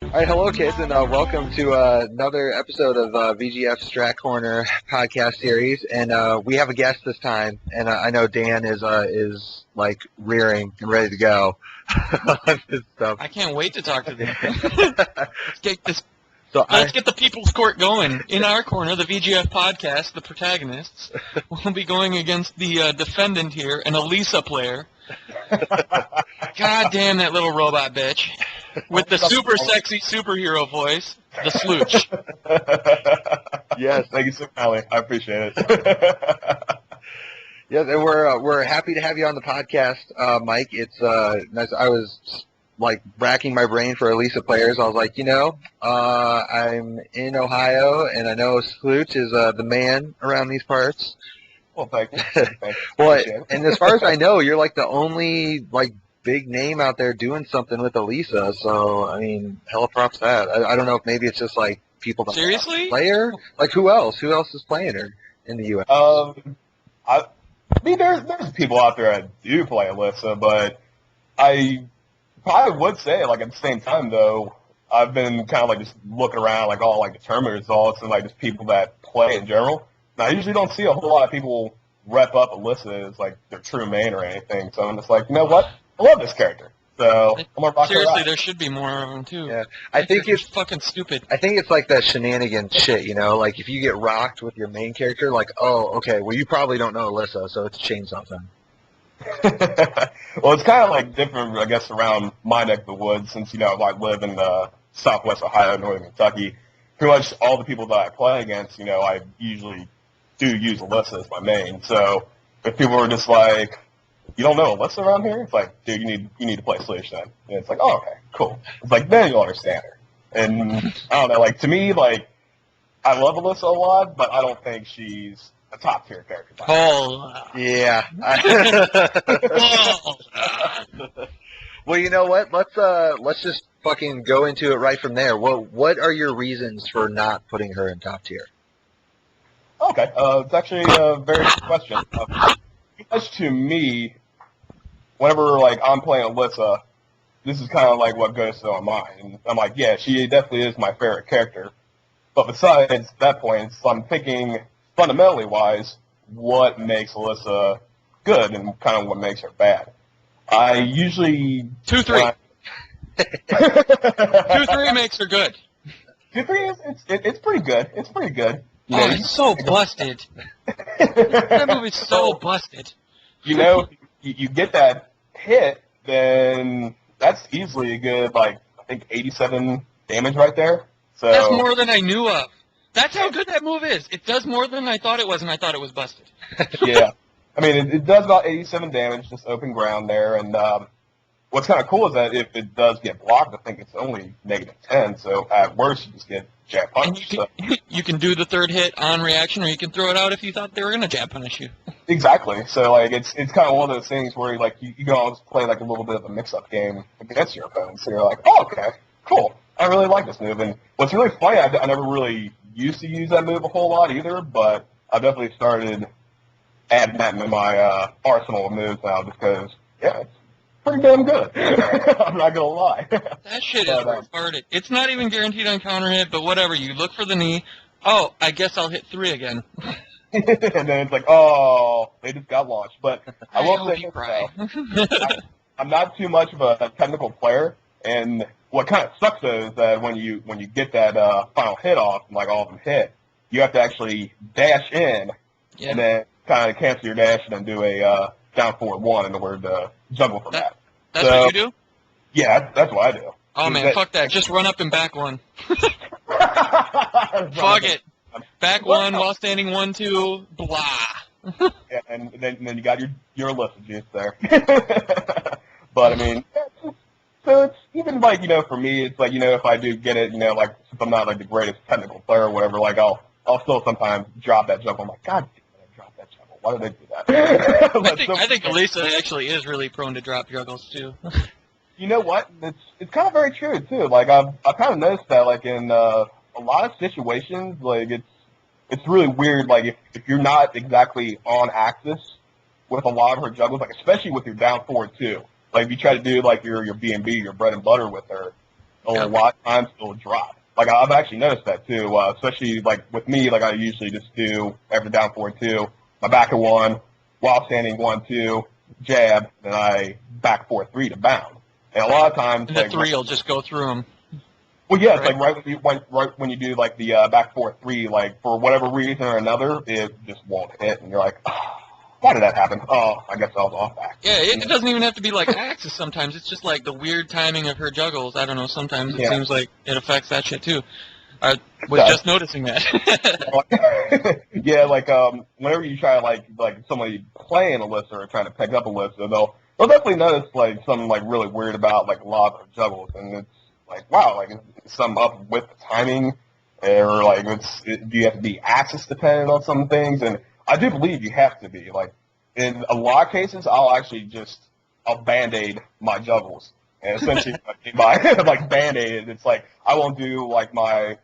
All right, hello, kids, and welcome to another episode of VGF Strat Corner podcast series. And we have a guest this time, and I know Dan is like rearing and ready to go on this stuff. I can't wait to talk to them. Let's get the People's Court going. In our corner, the VGF podcast, the protagonists, will be going against the defendant here, an Alisa player. God damn that little robot bitch. With the super sexy superhero voice, the Slooch. Yes, thank you so much, Allie. I appreciate it. Yeah, and we're happy to have you on the podcast, Mike. It's nice. I was like racking my brain for Alisa players. I was like, I'm in Ohio, and I know Slooch is the man around these parts. Well, thank you. Well, and as far as I know, you're like the only like big name out there doing something with Alisa. So I mean, hella props to that. I don't know if maybe it's just like people that seriously play her. Like who else? Who else is playing her in the U.S.? I mean, there's people out there that do play Alisa, but I probably would say, like, at the same time, though, I've been kind of, like, just looking around, like, all, like, the tournament results and, like, just people that play in general. Now, I usually don't see a whole lot of people rep up Alisa as, like, their true main or anything. So I'm just like, you know what? I love this character. So I'm going to rock her out. Seriously, there should be more of them, too. Yeah, I think it's fucking stupid. I think it's like that shenanigan shit, like if you get rocked with your main character, like, oh, okay, well, you probably don't know Alisa, so it's Chainsaw Time. Well, it's kind of like different, I guess, around my neck of the woods since, I live in southwest Ohio, northern Kentucky. Pretty much all the people that I play against, I usually do use Alisa as my main. So if people are just like, you don't know Alisa around here? It's like, dude, you need to play Slooch then. And it's like, oh, okay, cool. It's like, then you'll understand her. And I don't know, like, to me, like, I love Alisa a lot, but I don't think she's a top tier character. Yeah. Well, you know what? Let's just fucking go into it right from there. What are your reasons for not putting her in top tier? Okay, it's actually a very good question. As to me, whenever like I'm playing Alisa, this is kind of like what goes through my mind. And I'm like, yeah, she definitely is my favorite character. But besides that point, so I'm thinking fundamentally wise, what makes Alisa good and kind of what makes her bad. I usually 2-3. 2-3 makes her good. 2-3 it's pretty good. It's pretty good. It's so busted. That movie's so busted. You get that hit, then that's easily a good, like, I think 87 damage right there. So that's more than I knew of. That's how good that move is. It does more than I thought it was, and I thought it was busted. Yeah. I mean, it does about 87 damage, just open ground there, and what's kind of cool is that if it does get blocked, I think it's only -10, so at worst you just get jab punished. You can do the third hit on reaction, or you can throw it out if you thought they were going to jab punish you. Exactly. So, like, it's kind of one of those things where, like, you can always play, like, a little bit of a mix-up game against your opponents. So you're like, oh, okay, cool. I really like this move. And what's really funny, I never really used to use that move a whole lot either, but I've definitely started adding that into my arsenal of moves now just because, yeah, it's pretty damn good. I'm not going to lie. That shit is retarded. It's not even guaranteed on counter hit, but whatever. You look for the knee. Oh, I guess I'll hit 3 again. And then it's like, oh, they just got launched. But I will say this, though. I'm not too much of a technical player, and what kind of sucks, though, is that when you get that final hit off, and, like, all of them hit, you have to actually dash in, and then kind of cancel your dash and then do a down forward 1 in order to juggle from that. That's what you do? Yeah, that's what I do. Oh, man, fuck that. Just run up and back 1. Fuck it. Back 1 while standing 1-2, blah. Yeah, and then you got your Alisa juice there. But I mean, so it's even like, for me, it's like, if I do get it, like, since I'm not like the greatest technical player or whatever, like I'll still sometimes drop that jump. I'm like, God damn it, I dropped that jump. Why did they do that? I think Alisa actually is really prone to drop juggles too. You know what? It's kind of very true too. Like I've kind of noticed that, like, in a lot of situations, like it's really weird. Like if you're not exactly on axis with a lot of her juggles, like especially with your down forward too. Like if you try to do like your B&B, your bread and butter with her, a lot of times it'll drop. Like, I've actually noticed that, too, especially, like, with me, like, I usually just do after down 4-2, my back at 1, while standing 1-2, jab, then I back 4-3 to bound. And a lot of times, and the 3 will just go through them. Well, yeah, it's like right when you do like the back 4-3, like for whatever reason or another, it just won't hit, and you're like, oh, why did that happen? Oh, I guess I was off back. Yeah, it doesn't even have to be like axis. Sometimes it's just like the weird timing of her juggles. I don't know. Sometimes it seems like it affects that shit too. I was just noticing that. Yeah, like whenever you try like somebody playing Alisa or trying to pick up Alisa, they'll definitely notice like something like really weird about like a lot of her juggles, and it's like, wow, like is something up with the timing, or like do you have to be axis dependent on some things? And I do believe you have to be. Like in a lot of cases, I'll band-aid my juggles, and essentially by like band-aid, it's like I won't do like my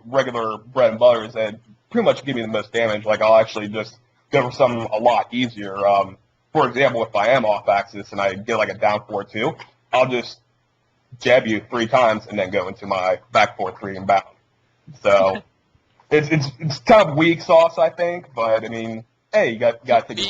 regular bread and butters that pretty much give me the most damage. Like I'll actually just go for something a lot easier. For example, if I am off axis and I get like a down 4-2, I'll just jab you 3 times and then go into my back 4-3 and bound. So it's kind of weak sauce, I think, but I mean, hey, you got to do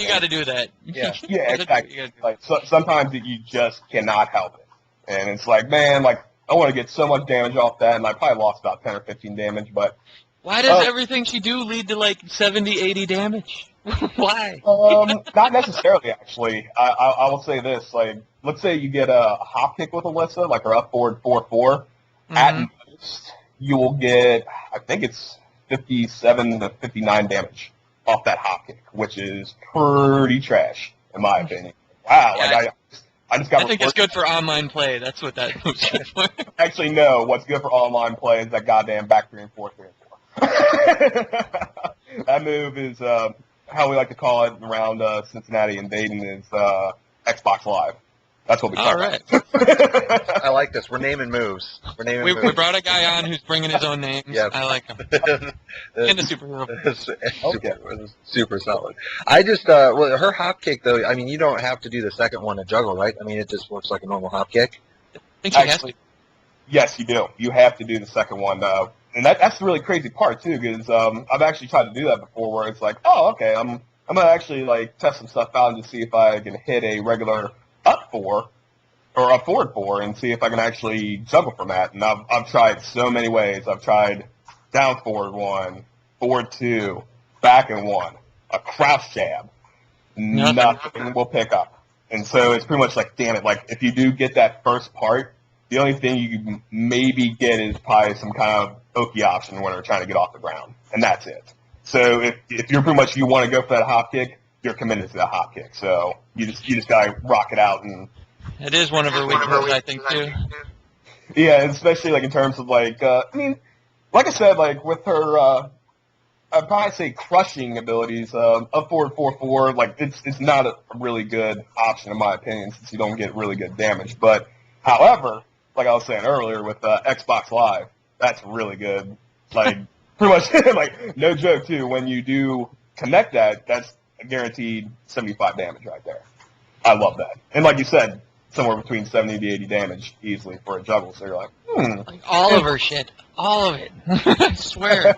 that. Yeah, yeah, exactly. Like sometimes you just cannot help it, and it's like, man, like I want to get so much damage off that, and I probably lost about 10 or 15 damage, but why does everything she do lead to like 70, 80 damage? Why? Not necessarily, actually. I will say this, like, let's say you get a hop kick with Alisa, like her up forward 4-4. At most, you will get, I think it's 57 to 59 damage off that hop kick, which is pretty trash, in my opinion. Wow, yeah, like I just got. I think it's good for online play. That's what that move's good for. Actually, no. What's good for online play is that goddamn back 3 and 4, 3 and 4. That move is how we like to call it around Cincinnati and Dayton is Xbox Live. That's what we call it. All right. I like this. We're naming moves. We brought a guy on who's bringing his own names. Yep. I like him. And a superhero. Super solid. I just, well, her hop kick, though, I mean, you don't have to do the second one to juggle, right? I mean, it just works like a normal hop kick. I think she has to. Yes, you do. You have to do the second one. And that's the really crazy part, too, because I've actually tried to do that before where it's like, oh, okay, I'm going to actually, like, test some stuff out and just see if I can hit a regular up 4 or a forward 4 and see if I can actually juggle from that. And I've tried so many ways. I've tried down forward 1, forward 2, back and 1, a crouch jab. Nothing will pick up. And so it's pretty much like, damn it, like if you do get that first part, the only thing you can maybe get is probably some kind of Oki option when they're trying to get off the ground. And that's it. So if you're pretty much, you want to go for that hop kick, you're committed to that hop kick. So you just gotta rock it out. And it is one of her weaknesses, I think, too. Yeah, especially like in terms of like, I mean, like I said, like with her, I'd probably say crushing abilities. Up forward 4-4, like it's not a really good option in my opinion since you don't get really good damage. But however, like I was saying earlier with Xbox Live, that's really good. Like pretty much, like no joke too. When you do connect that, that's a guaranteed 75 damage right there. I love that. And like you said, somewhere between 70 to 80 damage easily for a juggle. So you're like, Like all of her shit. All of it. I swear.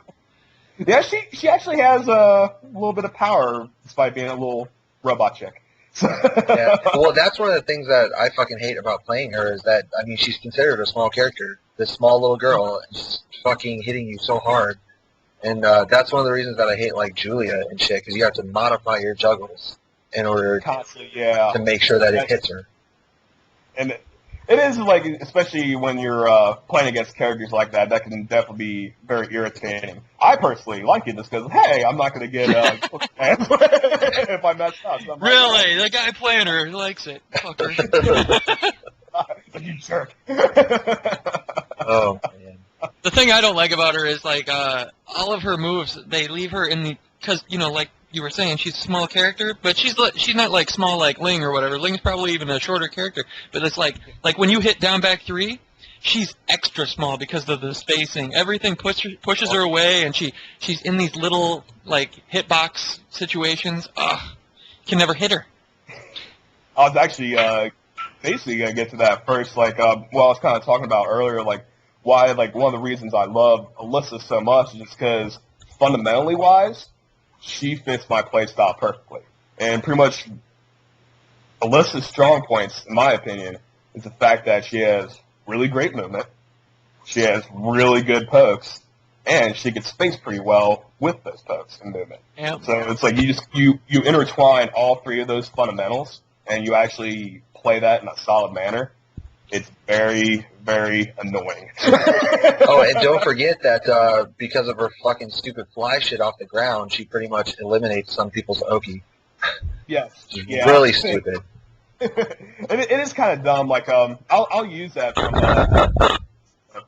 Yeah, she actually has a little bit of power despite being a little robot chick. Yeah. Well, that's one of the things that I fucking hate about playing her is that, I mean, she's considered a small character. This small little girl is fucking hitting you so hard. And that's one of the reasons that I hate, like, Julia and shit, because you have to modify your juggles in order to make sure that it hits her. And it is, like, especially when you're playing against characters like that, that can definitely be very irritating. I personally like it just because, hey, I'm not going to get if I mess up. Really? The guy playing her likes it. Fucker. You jerk. Oh, man. The thing I don't like about her is, like, all of her moves, they leave her in the... Because, you know, like you were saying, she's a small character, but she's not, like, small like Ling or whatever. Ling's probably even a shorter character. But it's like when you hit down back 3, she's extra small because of the spacing. Everything pushes her away, and she's in these little, like, hitbox situations. Ugh. Can never hit her. I was actually basically going to get to that first. Like, I was kind of talking about earlier, like, why, like, one of the reasons I love Alisa so much is just because, fundamentally wise, she fits my play style perfectly. And pretty much Alisa's strong points, in my opinion, is the fact that she has really great movement, she has really good pokes, and she can space pretty well with those pokes and movement. Yep. So it's like you intertwine all three of those fundamentals, and you actually play that in a solid manner. It's very, very annoying. Oh, and don't forget that because of her fucking stupid fly shit off the ground, she pretty much eliminates some people's Oki. Yes. Yeah. Really stupid. It is kind of dumb. Like, I'll use that from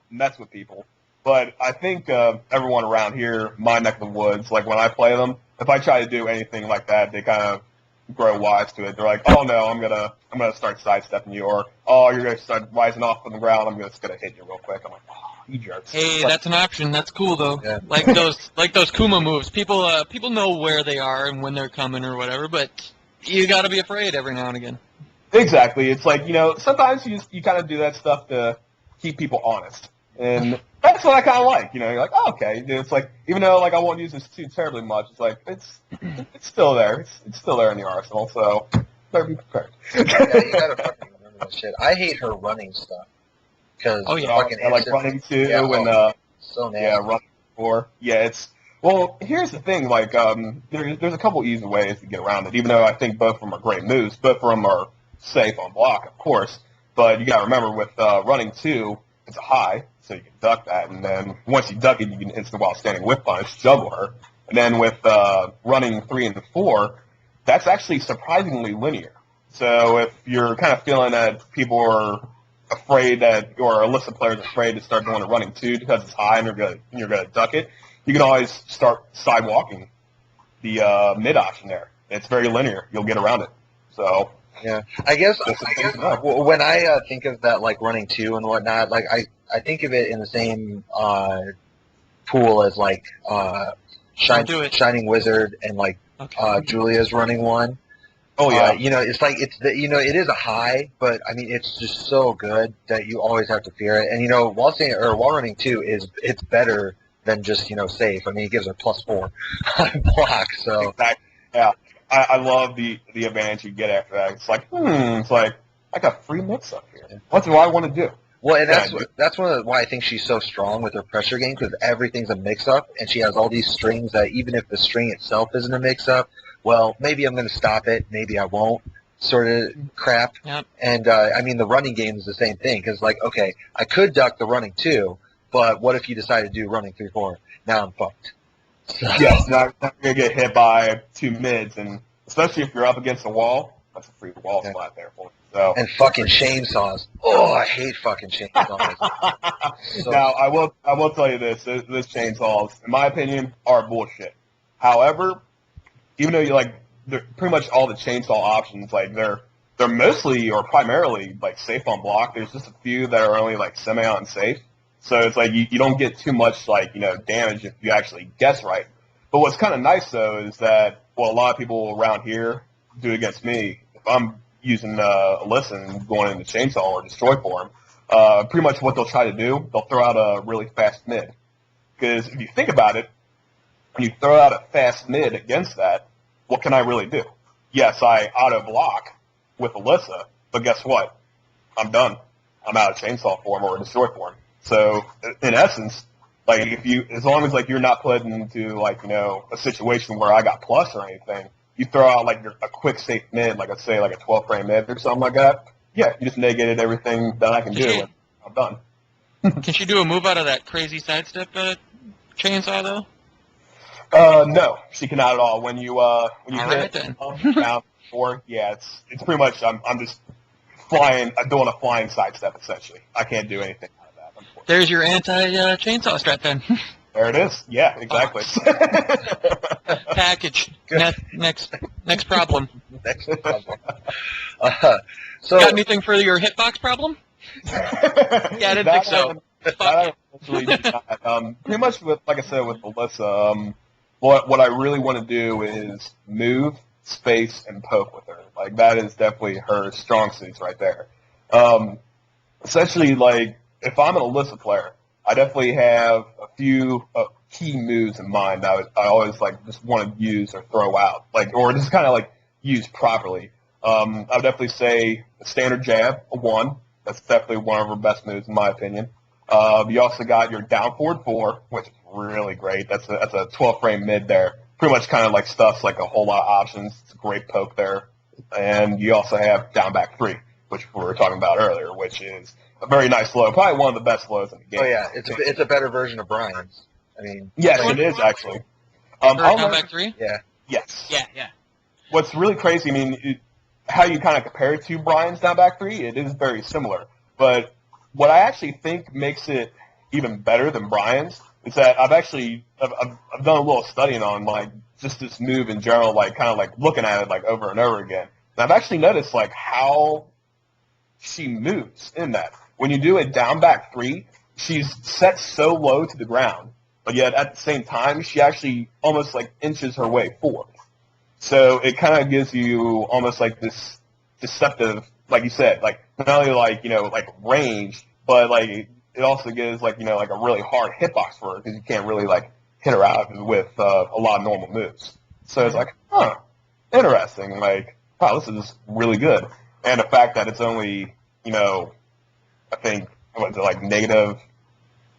mess with people. But I think everyone around here, my neck of the woods, like when I play them, if I try to do anything like that, they kind of grow wise to it. They're like, oh no, I'm gonna start sidestepping you, or oh, you're gonna start rising off from the ground. I'm just gonna hit you real quick. I'm like, oh, you jerks. Hey, that's an option. That's cool though. Yeah. Like those Kuma moves. People know where they are and when they're coming or whatever, but you got to be afraid every now and again. Exactly. It's like, sometimes you kind of do that stuff to keep people honest, and that's what I kind of like. You're like, oh, okay. It's like, even though like I won't use this too terribly much, it's like it's still there. It's still there in the arsenal. So better be prepared. Yeah, you gotta fucking remember that shit. I hate her running stuff because fucking I like running too, yeah, and so nasty. yeah, running for it's. Well, here's the thing. Like, there's a couple easy ways to get around it. Even though I think both of them are great moves, both of them are safe on block, of course. But you got to remember with running 2, it's a high, so you can duck that, and then once you duck it, you can instant while standing whip punch, juggle her. And then with running 3 and 4, that's actually surprisingly linear. So if you're kind of feeling that people are afraid that, or Alisa players are afraid to start doing a running 2 because it's high and you're gonna duck it, you can always start sidewalking the mid option there. It's very linear. You'll get around it. So. Yeah, I guess when I think of that, like running 2 and whatnot, like I think of it in the same pool as like Shining Wizard and like Julia's running 1. Oh yeah, it's like it is a high, but I mean it's just so good that you always have to fear it. And while running 2 it's better than just safe. I mean it gives her +4 on block. So exactly. Yeah. I love the advantage you get after that. It's like, it's like I got free mix up here. What do I want to do? Well, and that's why I think she's so strong with her pressure game, because everything's a mix-up, and she has all these strings that even if the string itself isn't a mix-up, well, maybe I'm going to stop it, maybe I won't, sort of crap. Yep. And, I mean, the running game is the same thing, because, like, okay, I could duck the running 2, but what if you decide to do running 3-4? Now I'm fucked. So. Yes, not going to get hit by 2 mids, and especially if you're up against a wall, that's a free wall spot there for you. So. And fucking chainsaws. Oh, I hate fucking chainsaws. Now, I will tell you this chainsaws, in my opinion, are bullshit. However, even though pretty much all the chainsaw options, like they're mostly or primarily like safe on block. There's just a few that are only like semi-unsafe. So it's like you don't get too much damage if you actually guess right. But what's kind of nice though is that a lot of people around here do against me. If I'm using Alisa and going into chainsaw or destroy form, pretty much what they'll try to do, they'll throw out a really fast mid. Because if you think about it, when you throw out a fast mid against that, what can I really do? Yes, I auto block with Alisa, but guess what? I'm done. I'm out of chainsaw form or destroy form. So in essence, as long as you're not put into a situation where I got plus or anything, you throw out a quick safe mid, let's say a 12 frame mid or something like that. Yeah, you just negated everything that I can do. And I'm done. Can she do a move out of that crazy sidestep chainsaw though? No, she cannot at all. When you hit round 4, yeah, it's pretty much I'm just flying, doing a flying sidestep essentially. I can't do anything out of that. There's your anti-chainsaw strat then. There it is. Yeah, exactly. Package. Next problem. Next problem. So, got anything for your hitbox problem? Yeah, I didn't think so. Pretty much like I said, with Alisa, what I really want to do is move, space, and poke with her. That is definitely her strong suits right there. Essentially, like, if I'm an Alisa player, I definitely have a few key moves in mind that I always, like, just want to use or throw out, like, or just kind of, like, use properly. I would definitely say a standard jab, a 1. That's definitely one of her best moves, in my opinion. You also got your down forward 4, which is really great. That's a 12-frame mid there. Pretty much kind of, like, stuffs, like, a whole lot of options. It's a great poke there. And you also have down back 3, which we were talking about earlier, which is a very nice low, probably one of the best lows in the game. Oh yeah, it's a better version of Brian's. I mean, yes, it is actually. Down back 3? Yeah. Yes. Yeah. What's really crazy, I mean, how you kind of compare it to Brian's down back 3, it is very similar. But what I actually think makes it even better than Brian's is that I've done a little studying on, like, just this move in general, like, kind of, like, looking at it, like, over and over again. And I've actually noticed, like, how she moves in that. When you do a down back 3, she's set so low to the ground, but yet at the same time, she actually almost, like, inches her way forward. So it kind of gives you almost, like, this deceptive, like you said, like, not only, like, you know, like, range, but, like, it also gives, like, you know, like, a really hard hitbox for her because you can't really, like, hit her out with a lot of normal moves. So it's like, interesting. Like, wow, this is really good. And the fact that it's only, you know, I think, what is it, like, negative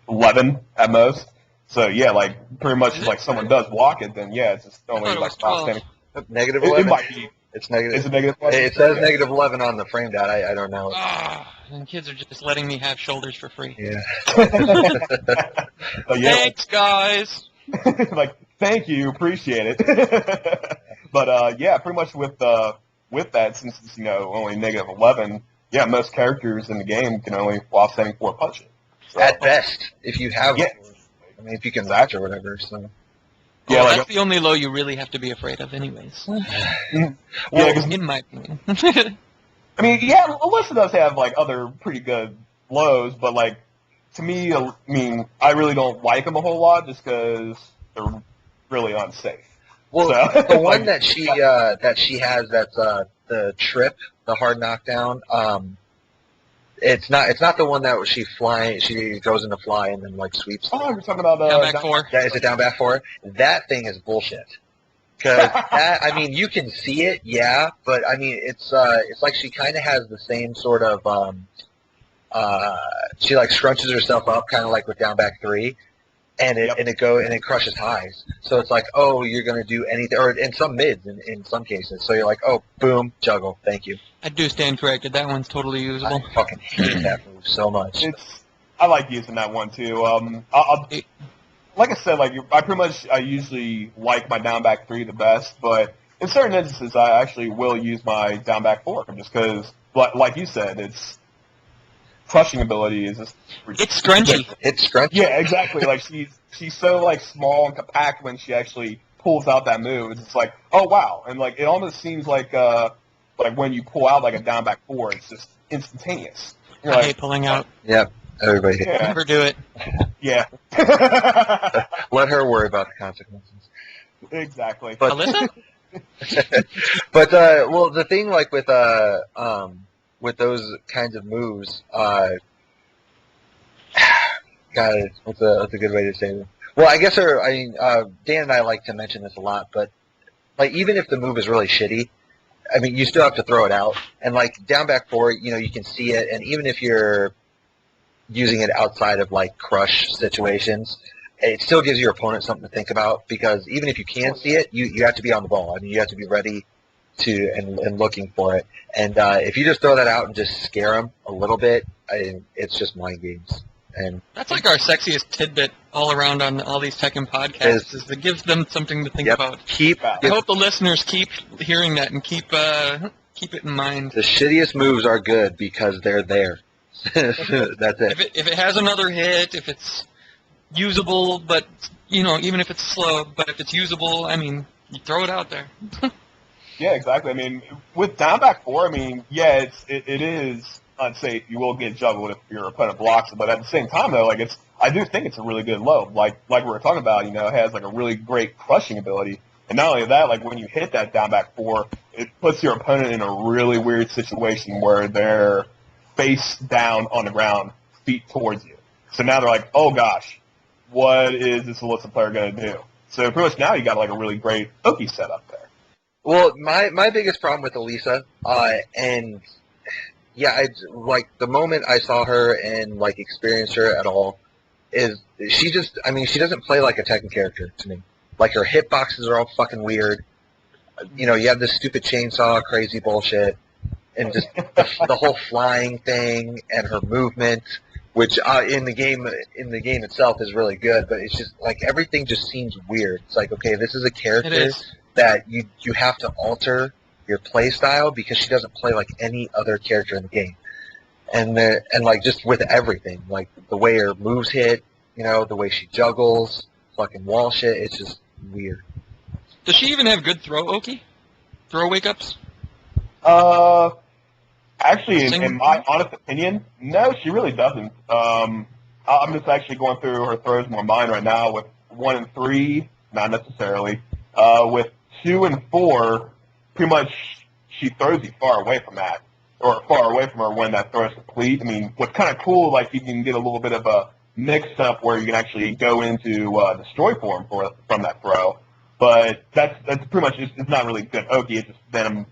11 at most. So, yeah, like, pretty much if, like, someone does block it, then, yeah, it's just only, like, standing. Negative 11? It might be. It's negative. Is it negative 11? It says negative 11 on the frame dot. I don't know. And kids are just letting me have shoulders for free. Yeah. But yeah, Thanks, guys. like, thank you, appreciate it. But yeah, pretty much with that, since it's, you know, only negative 11, yeah, most characters in the game can only while standing 4 punch it. So, At best, if you have, yeah. I mean, if you can match or whatever. So. Yeah, Well, like, that's the only low you really have to be afraid of, anyways. yeah, 'cause, In my opinion. I mean, yeah, Alyssa does have, like, other pretty good lows, but, like, to me, I mean, I really don't like them a whole lot just because they're really unsafe. Well, So, the one like, that she has that's the trip, the hard knockdown. It's not the one that she goes into fly and then, like, sweeps. oh, you're talking about Down back 4. Is it down back 4? That thing is bullshit. Because that, I mean, you can see it, yeah, but I mean, it's like she kind of has the same sort of she, like, scrunches herself up, kind of like with down back 3, and it crushes highs. So it's like, oh, you're gonna do anything, or in some mids in some cases. So you're like, oh, boom, juggle, thank you. I do stand corrected. That one's totally usable. I fucking hate that move so much. I like using that one too. Like I said, like, I usually like my down back 3 the best, but in certain instances, I actually will use my down back 4 just because, like you said, its crushing ability is just It's scrunchy. It's scrunchy. Yeah, exactly. Like, she's so, like, small and compact when she actually pulls out that move. It's just like, oh wow, and, like, it almost seems like when you pull out, like, a down back 4, it's just instantaneous. You're I like, hate pulling out. Yep. Everybody. Yeah. Never do it. Yeah. Let her worry about the consequences. Exactly. But Alyssa? but well, the thing, like, with those kinds of moves, God, what's a good way to say this? Well, I guess Dan and I like to mention this a lot, but, like, even if the move is really shitty, I mean, you still have to throw it out. And, like, down back 4, you know, you can see it, and even if you're using it outside of, like, crush situations, it still gives your opponent something to think about, because even if you can see it, you have to be on the ball. I mean, you have to be ready to and looking for it. And if you just throw that out and just scare them a little bit, it's just mind games. And that's like our sexiest tidbit all around on all these Tekken podcasts, is it gives them something to think about. I hope the listeners keep hearing that and keep it in mind. The shittiest moves are good because they're there. That's it. If it has another hit, if it's usable, but, you know, even if it's slow, but if it's usable, I mean, you throw it out there. Yeah, exactly. I mean, with down back 4, I mean, yeah, it is unsafe. You will get juggled if your opponent blocks it, but at the same time, though, like, I do think it's a really good low. Like we were talking about, you know, it has, like, a really great crushing ability. And not only that, like, when you hit that down back 4, it puts your opponent in a really weird situation where they're face down on the ground, feet towards you. So now they're like, oh gosh, what is this Alisa player going to do? So pretty much now you got like a really great Oki setup there. Well, my biggest problem with Alisa, and yeah, like the moment I saw her and like experienced her at all, is she doesn't play like a Tekken character to me. Like her hitboxes are all fucking weird. You know, you have this stupid chainsaw, crazy bullshit, and just the whole flying thing and her movement, which in the game itself is really good, but it's just like everything just seems weird. It's like, okay, this is a character that you have to alter your play style because she doesn't play like any other character in the game, and like just with everything, like the way her moves hit, you know, the way she juggles, fucking wall shit, it's just weird. Does she even have good throw, Oki? Throw wake-ups? Actually, in my honest opinion, no, she really doesn't. I'm just actually going through her throws in my mind right now. With 1 and 3, not necessarily. With 2 and 4, pretty much she throws you far away from that, or far away from her when that throw is complete. I mean, what's kind of cool, like you can get a little bit of a mix-up where you can actually go into destroy form from that throw. But that's pretty much it's not really good Oki. It's just then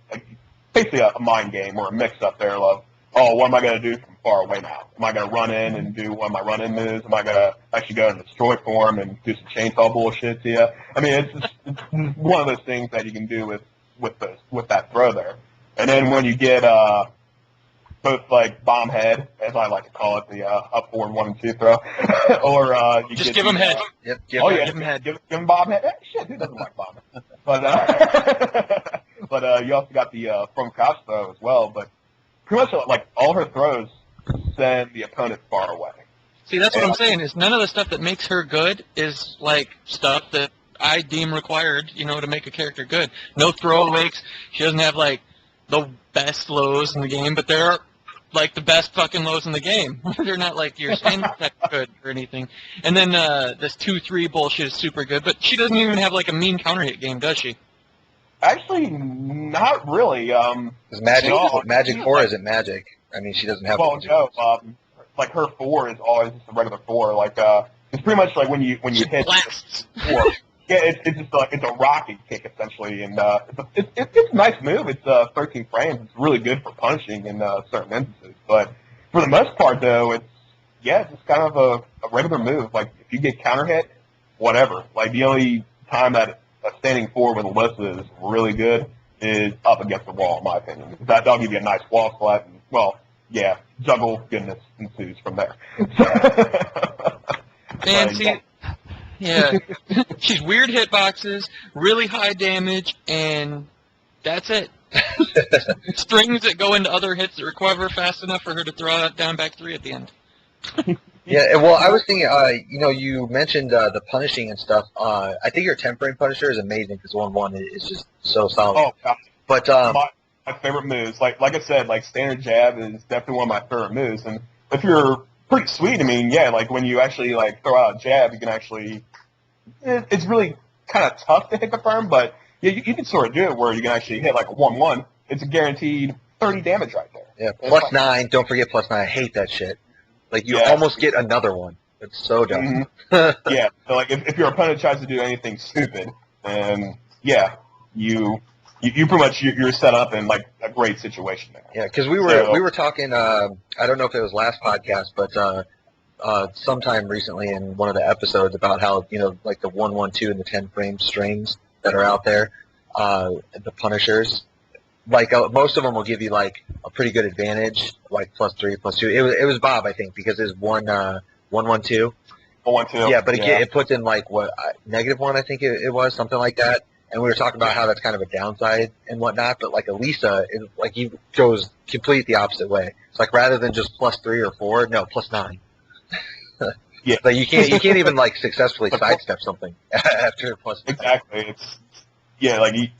basically a mind game or a mix-up there of, oh, what am I going to do from far away now? Am I going to run in and do one of my run-in moves? Am I going to actually go into destroy form and do some chainsaw bullshit to you? I mean, it's one of those things that you can do with that throw there. And then when you get both like bomb head, as I like to call it, the up forward 1 and 2 throw, or you just get give him head. Yep, give him head. Give him bomb head. Shit, who doesn't like bomb head? But you also got the from crouch throw as well. But pretty much like all her throws send the opponent far away. See, that's what I'm saying. Is none of the stuff that makes her good is like stuff that I deem required, you know, to make a character good. No throwaways. She doesn't have like the best lows in the game, but they're like the best fucking lows in the game. They're not like your standard that good or anything. And then this 2-3 bullshit is super good, but she doesn't even have like a mean counter hit game, does she? Actually, not really. Because Magic 4 isn't Magic. I mean, she doesn't have. Well, no. Like her 4 is always just a regular 4. Like it's pretty much like when you hit blasts. 4. Yeah, it's just like it's a rocket kick essentially, and it's a nice move. It's 13 frames. It's really good for punching in certain instances. But for the most part, though, it's just kind of a regular move. Like if you get counter hit, whatever. Like the only time that a standing 4 with Alisa is really good is up against the wall, in my opinion. That'll give you a nice wall slap, and well, yeah, juggle goodness ensues from there. Fancy. Yeah. She's weird hitboxes, really high damage, and that's it. Strings that go into other hits that recover fast enough for her to throw out down back 3 at the end. Yeah, well, I was thinking, you know, you mentioned the punishing and stuff. I think your tempering punisher is amazing because 1-1 is just so solid. Oh, God. But my favorite moves, like I said, like standard jab is definitely one of my favorite moves. And if you're pretty sweet, I mean, yeah, like when you actually like throw out a jab, you can actually. It's really kind of tough to hit confirm, but yeah, you can sort of do it where you can actually hit like a 1-1. It's a guaranteed 30 damage right there. Yeah, plus 9. Don't forget plus 9. I hate that shit. Like you almost get another one. It's so dumb. Mm-hmm. Yeah, so like if your opponent tries to do anything stupid, then yeah, you pretty much you're set up in like a great situation there. Yeah, because we were talking. I don't know if it was last podcast, but sometime recently in one of the episodes about how, you know, like the 1-1-2 and the 10 frame strings that are out there, the punishers, like most of them will give you like a pretty good advantage, like +3, +2. It was Bob, I think, because it's 1-1-2. 1-1-2. Yeah, but it puts in like what -1, I think it was, something like that. And we were talking about how that's kind of a downside and whatnot, but like Alisa, like he goes complete the opposite way. It's like rather than just +3 or 4, no, +9. Yeah, like you can't even like successfully sidestep something after +9. Exactly.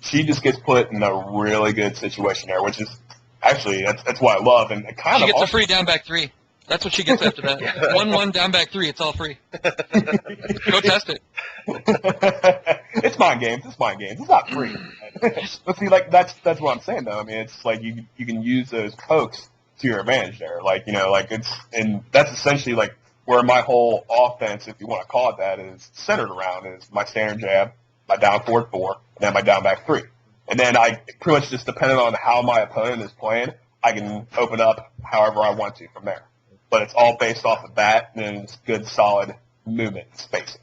She just gets put in a really good situation there, which is actually that's what I love, and it kind she of gets a free down back 3. That's what she gets after that. 1-1 down back 3. It's all free. Go test it. It's mind games. It's not free. But see, like that's what I'm saying though. I mean, it's like you can use those pokes to your advantage there. Like, and that's essentially like where my whole offense, if you want to call it that, is centered around is my standard jab, my down forward 4, and then my down back 3. And then I pretty much just depending on how my opponent is playing, I can open up however I want to from there. But it's all based off of that, and it's good, solid movement and spacing.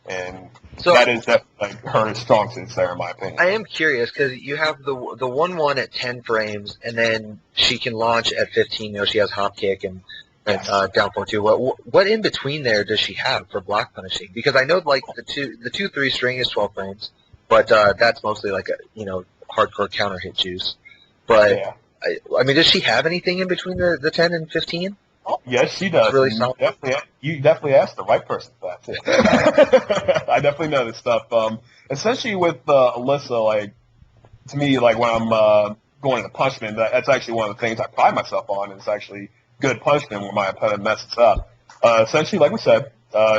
And so that is like her strong suits there, in my opinion. I am curious because you have the 1-1 at 10 frames, and then she can launch at 15. She has hop kick and down forward 2. What in between there does she have for block punishing? Because I know like the 2-3 string is 12 frames, but that's mostly like a hardcore counter hit juice. But I mean, does she have anything in between the 10 and 15? Oh, yes, she does. Really solid. You definitely asked the right person for that, too. I definitely know this stuff. Essentially with Alisa, like, to me, like, when I'm going into punishment, that's actually one of the things I pride myself on is actually good punishment when my opponent messes up. Essentially, like we said,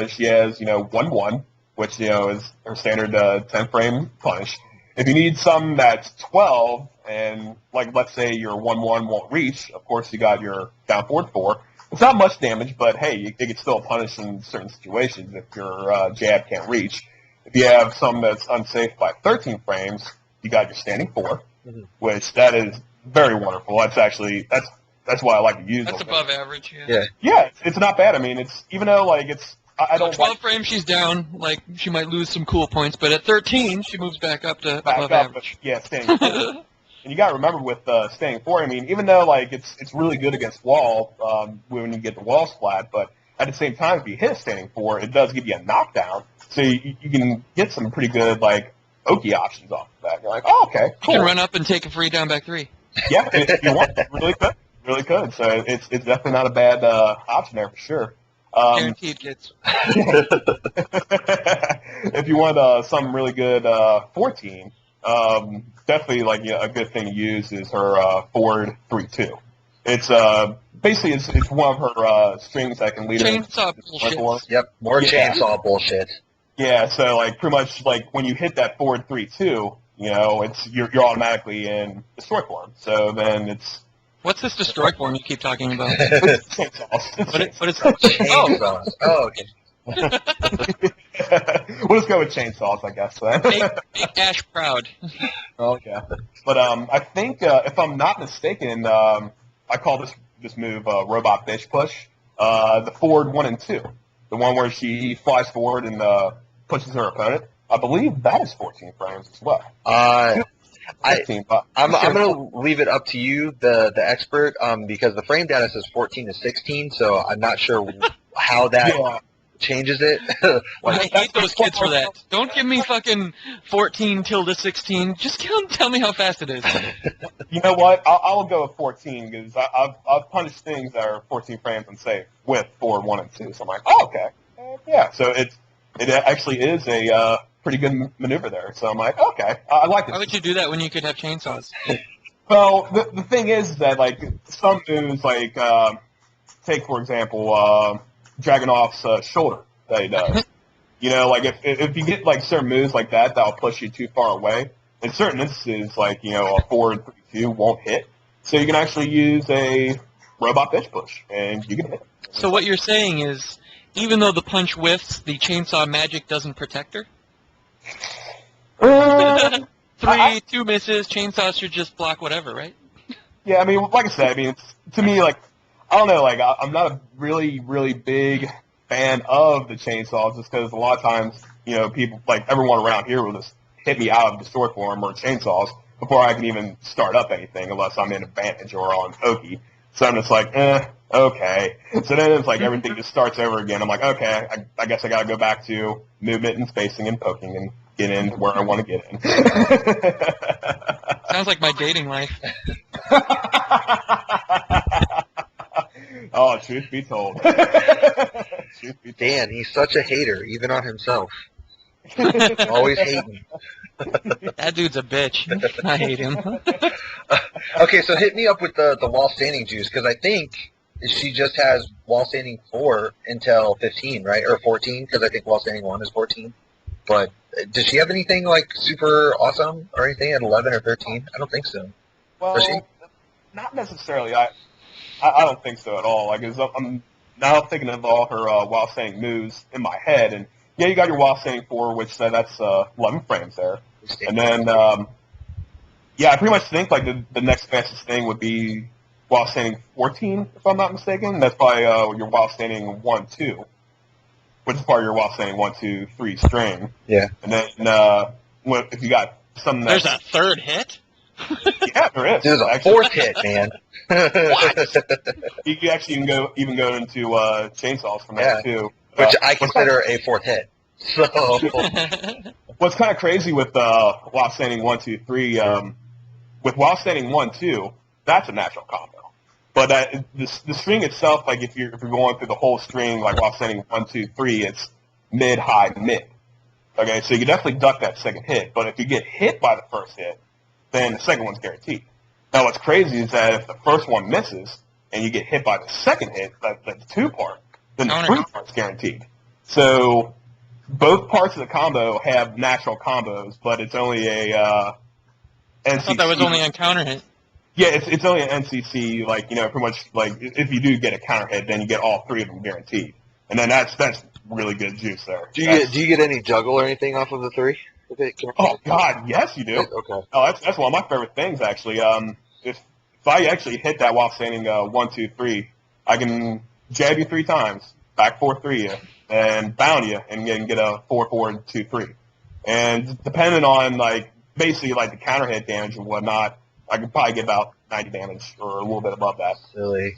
she has, 1-1, which, is her standard 10-frame punish. If you need something that's 12, and, like, let's say your 1-1 won't reach, of course you got your down forward 4. It's not much damage, but, hey, it can still punish in certain situations if your jab can't reach. If you have something that's unsafe by 13 frames, you got your standing 4, which that is very wonderful. That's actually that's why I like to use. That's above average. Yeah, it's not bad. I mean, it's even though like it's I don't. 12 frames, she's down. Like she might lose some cool points, but at 13, she moves back up to above average. Yeah, staying 4. And you got to remember with staying 4. I mean, even though like it's really good against wall when you get the walls flat, but at the same time, if you hit a standing 4, it does give you a knockdown. So you can get some pretty good like Oki options off of that. You're like, oh, okay, cool. You can run up and take a free down back 3. Yeah, if you want, really could. So it's definitely not a bad option there for sure. Guaranteed, kids. If you want something really good 14, definitely like a good thing to use is her forward 3-2. It's basically it's one of her strings that can lead her chainsaw bullshit. Yep, more chainsaw bullshit. Yeah, so like pretty much like when you hit that forward 3-2, it's you're automatically in destroy form. So then it's what's this destroy form you keep talking about? Chainsaws. But it's chainsaws. Oh, okay. We'll just go with chainsaws, I guess. Make Ash proud. Okay. But I think if I'm not mistaken, I call this move robot bitch push. The forward 1 and 2, the one where she flies forward and pushes her opponent. I believe that is 14 frames as well. 15, I'm going to leave it up to you, the expert, because the frame data says 14 to 16, so I'm not sure how that changes it. I hate those kids for that. Don't give me fucking 14 till to 16. Just tell me how fast it is. You know what? I'll go with 14 because I've punished things that are 14 frames unsafe with forward 1 and 2. So I'm like, oh, okay. Yeah, so it actually is a pretty good maneuver there. So I'm like, okay, I like it. Why would you do that when you could have chainsaws? Well, the thing is that, like, some moves, like, take, for example, Dragunov's shoulder that he does. Like, if you get, like, certain moves like that, that'll push you too far away. In certain instances, like, a forward 3-2 won't hit. So you can actually use a robot bitch push, and you can hit. So what you're saying is, even though the punch whiffs, the chainsaw magic doesn't protect her? 3, 2 misses, chainsaw should just block whatever, right? Yeah, I mean, like I said, to me, like, I don't know, like, I'm not a really, really big fan of the chainsaws just because a lot of times, people, like, everyone around here will just hit me out of destroy form or chainsaws before I can even start up anything unless I'm in advantage or on Oki. So I'm just like, okay. So then it's like everything just starts over again. I'm like, okay, I guess I got to go back to movement and spacing and poking and get in where I want to get in. Sounds like my dating life. Oh, truth be told. Dan, he's such a hater, even on himself. Always hating. That dude's a bitch. I hate him. Okay, so hit me up with the wall standing juice, because I think she just has wall standing 4 until 15, right? Or 14, because I think wall standing 1 is 14. But does she have anything, like, super awesome or anything at 11 or 13? I don't think so. Well, not necessarily. I don't think so at all. Like, I'm now thinking of all her while standing moves in my head, and yeah, you got your while standing 4, which that's 11 frames there, and then yeah, I pretty much think like the next fastest thing would be while standing 14, if I'm not mistaken. That's probably your while standing 1-2, which is part of your while standing 1-2-3 string. Yeah. And then if you got something There's a third hit? yeah, there is. There's a actually. fourth hit, man. What? You actually even go into chainsaws from Yeah. that too. Which I consider a fourth hit. So What's kind of crazy with while standing 1-2-3, with while standing 1-2, that's a natural combo. But the string itself, like if you're going through the whole string, like while standing 1-2-3, it's mid, high, mid. Okay, so you can definitely duck that second hit. But if you get hit by the first hit, then the second one's guaranteed. Now what's crazy is that if the first one misses and you get hit by the second hit, the 2-part, then the 3-part's guaranteed. So both parts of the combo have natural combos, but it's only a NCC. I thought that was only on counter hit. Yeah, it's only an NCC. Like pretty much like if you do get a counter hit, then you get all 3 of them guaranteed, and then that's really good juice there. do you get any juggle or anything off of the 3? Oh God, yes you do. Okay. Oh, that's one of my favorite things actually. If I actually hit that while standing 1-2-3, I can jab you 3 times, back 4-3 you, and bound you, and get a 4-4-2-3. And depending on basically the counter hit damage and whatnot, I could probably get about 90 damage or a little bit above that. Silly.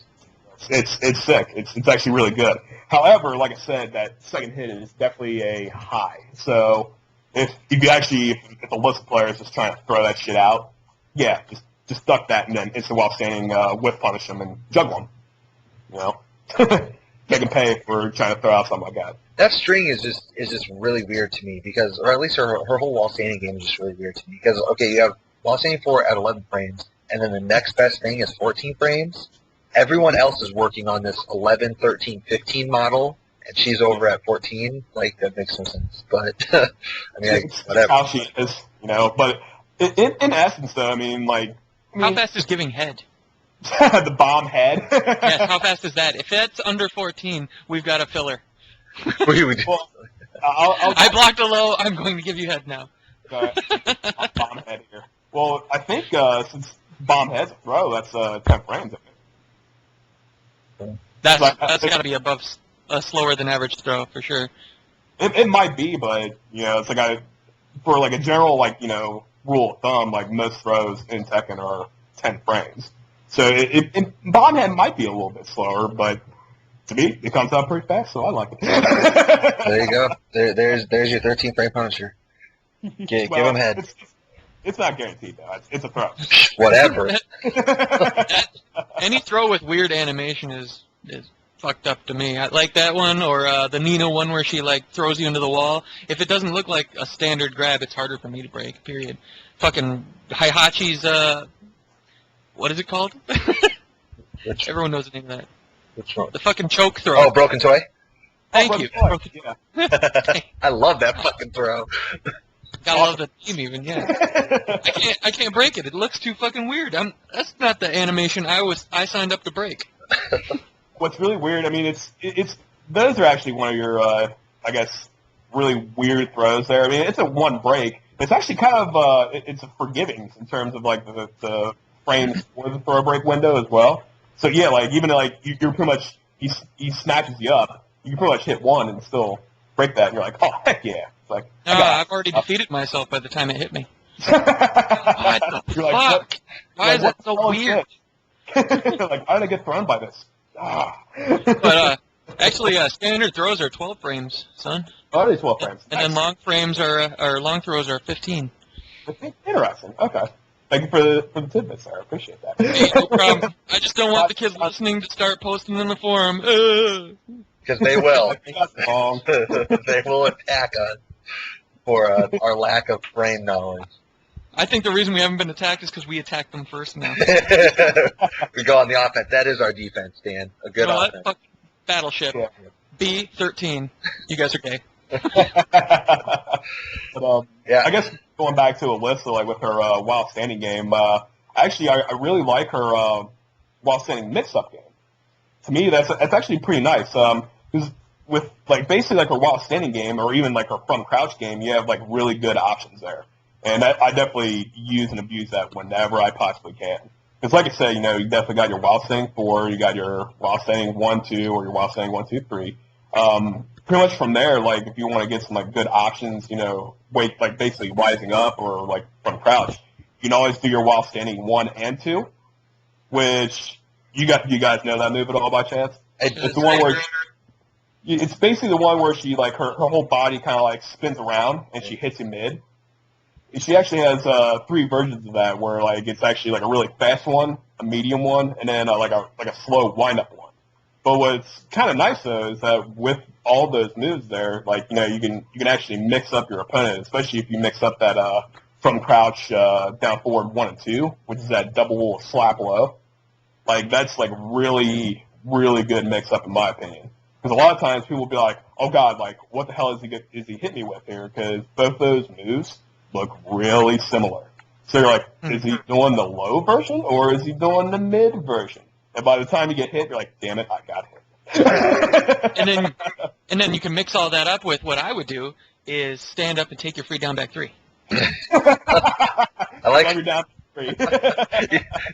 It's sick. It's actually really good. However, like I said, that second hit is definitely a high. So if the Alisa player is just trying to throw that shit out, yeah, just duck that and then instant while standing whiff punish them and juggle them. They can pay for trying to throw out something like that. That string is just really weird to me because, or at least her whole while standing game is just really weird to me because okay, you have while standing 4 at 11 frames, and then the next best thing is 14 frames. Everyone else is working on this 11, 13, 15 model, and she's over at 14. Like, that makes no sense. But, I mean, whatever. How she is, But in essence, though, how fast is giving head? the bomb head. Yes, how fast is that? If that's under 14, we've got a filler. Well, I blocked a low. I'm going to give you head now. Bomb head here. Well, I think since bomb head's a throw, that's 10 frames. That's got to be above slower than average throw for sure. It might be, but it's for a general rule of thumb, most throws in Tekken are 10 frames. So bomb head might be a little bit slower, but to me, it comes out pretty fast, so I like it. There you go. There's your 13 frame Punisher. Give him head. It's not guaranteed, though. It's a throw. Whatever. Any throw with weird animation is fucked up to me. I like that one, or the Nina one where she throws you into the wall. If it doesn't look like a standard grab, it's harder for me to break. Period. Fucking Heihachi's what is it called? Everyone knows the name of that. Which one? The fucking choke throw. Oh, Broken Toy? Thank you. Yeah. I love that fucking throw. Gotta love the team even, yeah. I can't break it. It looks too fucking weird. That's not the animation I signed up to break. What's really weird, it's those are actually one of your I guess really weird throws there. It's a one break. It's actually kind of it's a forgiving in terms of the frames for the throw break window as well. So yeah, even you're pretty much he snatches you up, you can pretty much hit one and still break that, and you're like, oh heck yeah. It's I've already defeated myself by the time it hit me. What the fuck? Why is that so weird? How did I get thrown by this? But actually, standard throws are 12 frames, son. Oh, it is 12 frames. And then long frames long throws are 15. Interesting. Okay. Thank you for the tidbits there. I appreciate that. Hey, no problem. I just don't want the kids listening to start posting in the forum. Because they will. Wrong. They will attack us for our lack of frame knowledge. I think the reason we haven't been attacked is because we attacked them first now. We go on the offense. That is our defense, Dan. A good offense. Fuck Battleship. Yeah. B13. You guys are gay. But, yeah. I guess going back to Alisa, with her while standing game, actually I really like her while standing mix-up game. to me, that's actually pretty nice. Because with like basically like a while standing game or even like a front crouch game, you have like really good options there. And I definitely use and abuse that whenever I possibly can. Because like I said, you definitely got your while standing 4, you got your while standing 1, 2, or your while standing 1, 2, 3. Pretty much from there, like if you want to get some like good options, wait, like basically rising up or like front crouch, you can always do your while standing 1 and 2, which you guys know that move at all by chance? It's the one where it's basically the one where she like her whole body kind of like spins around and she hits you mid. She actually has 3 versions of that where like it's actually like a really fast one, a medium one, and then like a slow wind up one. But what's kind of nice though is that with all those moves there, like you can actually mix up your opponent, especially if you mix up that from crouch down forward 1 and 2, which is that double slap low. Like that's like really really good mix up in my opinion. Because a lot of times people will be like, oh god, like what the hell is he hit me with here? Because both those moves look really similar. So you're like, is he doing the low version or is he doing the mid version? And by the time you get hit, you're like, damn it, I got hit. and then you can mix all that up with what I would do is stand up and take your free down back 3. I like your down 3.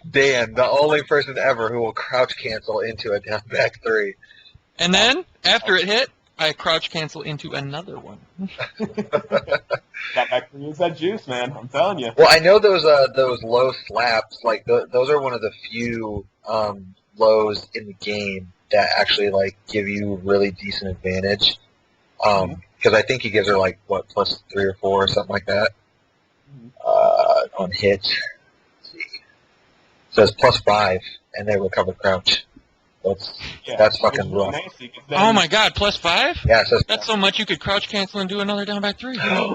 Dan, the only person ever who will crouch cancel into a down back 3. And then after it hit, I crouch cancel into another one. That actually is that juice, man. I'm telling you. Well, I know those low slaps, like those are one of the few lows in the game that actually like give you really decent advantage. Because I think he gives her like what +3 or 4 or something like that on hit. Let's see. It says +5, and they recover crouch. That's fucking rough. Oh my god, +5? Yeah, it says that's so much you could crouch cancel and do another down back 3. Strats,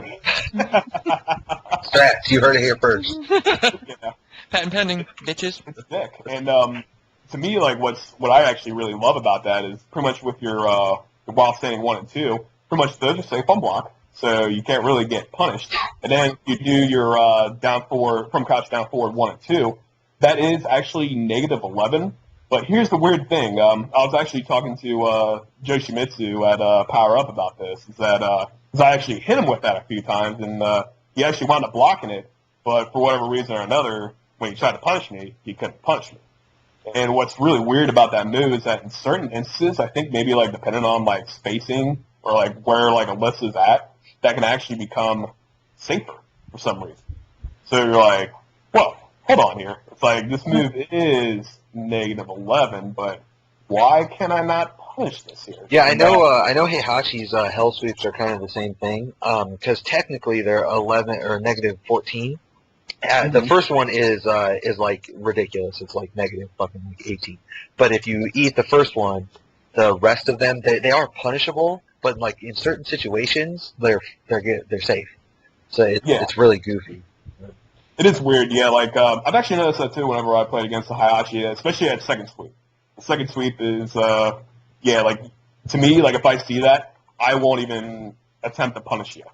you heard it here first. Yeah. Patent pending, bitches. It's thick. And to me, like what I actually really love about that is pretty much with your while standing 1 and 2, pretty much those are safe on block, so you can't really get punished. And then you do your down forward from crouch down forward 1 and 2. That is actually -11. But here's the weird thing. I was actually talking to Yoshimitsu at Power Up about this. Is that cause I actually hit him with that a few times, and he actually wound up blocking it. But for whatever reason or another, when he tried to punish me, he couldn't punch me. And what's really weird about that move is that in certain instances, I think maybe like depending on like spacing or like where like Alisa's at, that can actually become safer for some reason. So you're like, well, hold on here. It's like this move is -11, but why can I not punish this here? Yeah, I know Heihachi's hell sweeps are kind of the same thing, because technically they're 11 or -14. The first one is like ridiculous. It's like negative fucking like 18. But if you eat the first one, the rest of them they are punishable, but like in certain situations they're safe. So it's really goofy. It is weird, yeah. Like I've actually noticed that too whenever I played against the Heihachi, especially at second sweep. The second sweep is like to me, like if I see that, I won't even attempt to punish you.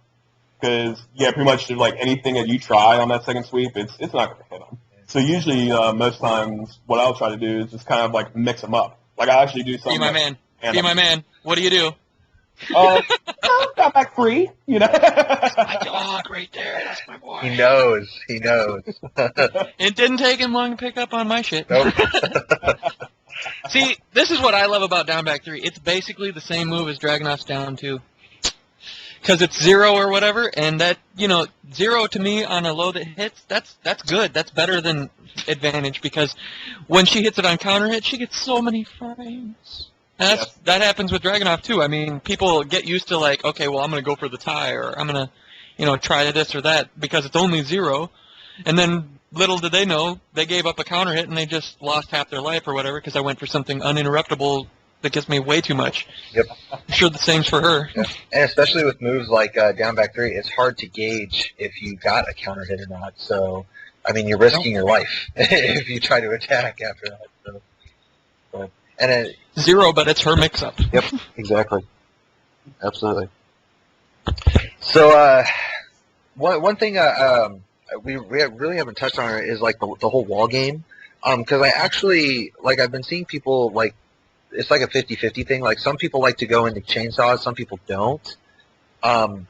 Because, pretty much like anything that you try on that second sweep, it's not going to hit them. So usually, most times, what I'll try to do is just kind of like mix them up. Like I actually do something. Be my man. What do you do? Got back free, That's my dog right there. That's my boy. He knows. It didn't take him long to pick up on my shit. Nope. See, this is what I love about down back 3. It's basically the same move as Dragunov's down 2. Because it's 0 or whatever, and that, 0 to me on a low that hits, that's good. That's better than advantage, because when she hits it on counter hit, she gets so many frames. And that happens with Dragunov too. I mean, people get used to like, okay, well, I'm going to go for the tie, or I'm going to, try this or that, because it's only 0. And then little did they know, they gave up a counter hit and they just lost half their life or whatever, because I went for something uninterruptible that gets me way too much. Yep. I'm sure the same's for her. Yeah. And especially with moves like down back 3, it's hard to gauge if you got a counter hit or not. So, I mean, you're risking your life if you try to attack after that. So, and it, 0, but it's her mix-up. Yep, exactly. Absolutely. So, one thing we really haven't touched on is like the whole wall game. Because I actually, like, I've been seeing people like it's like a 50-50 thing. Like some people like to go into chainsaws, some people don't. And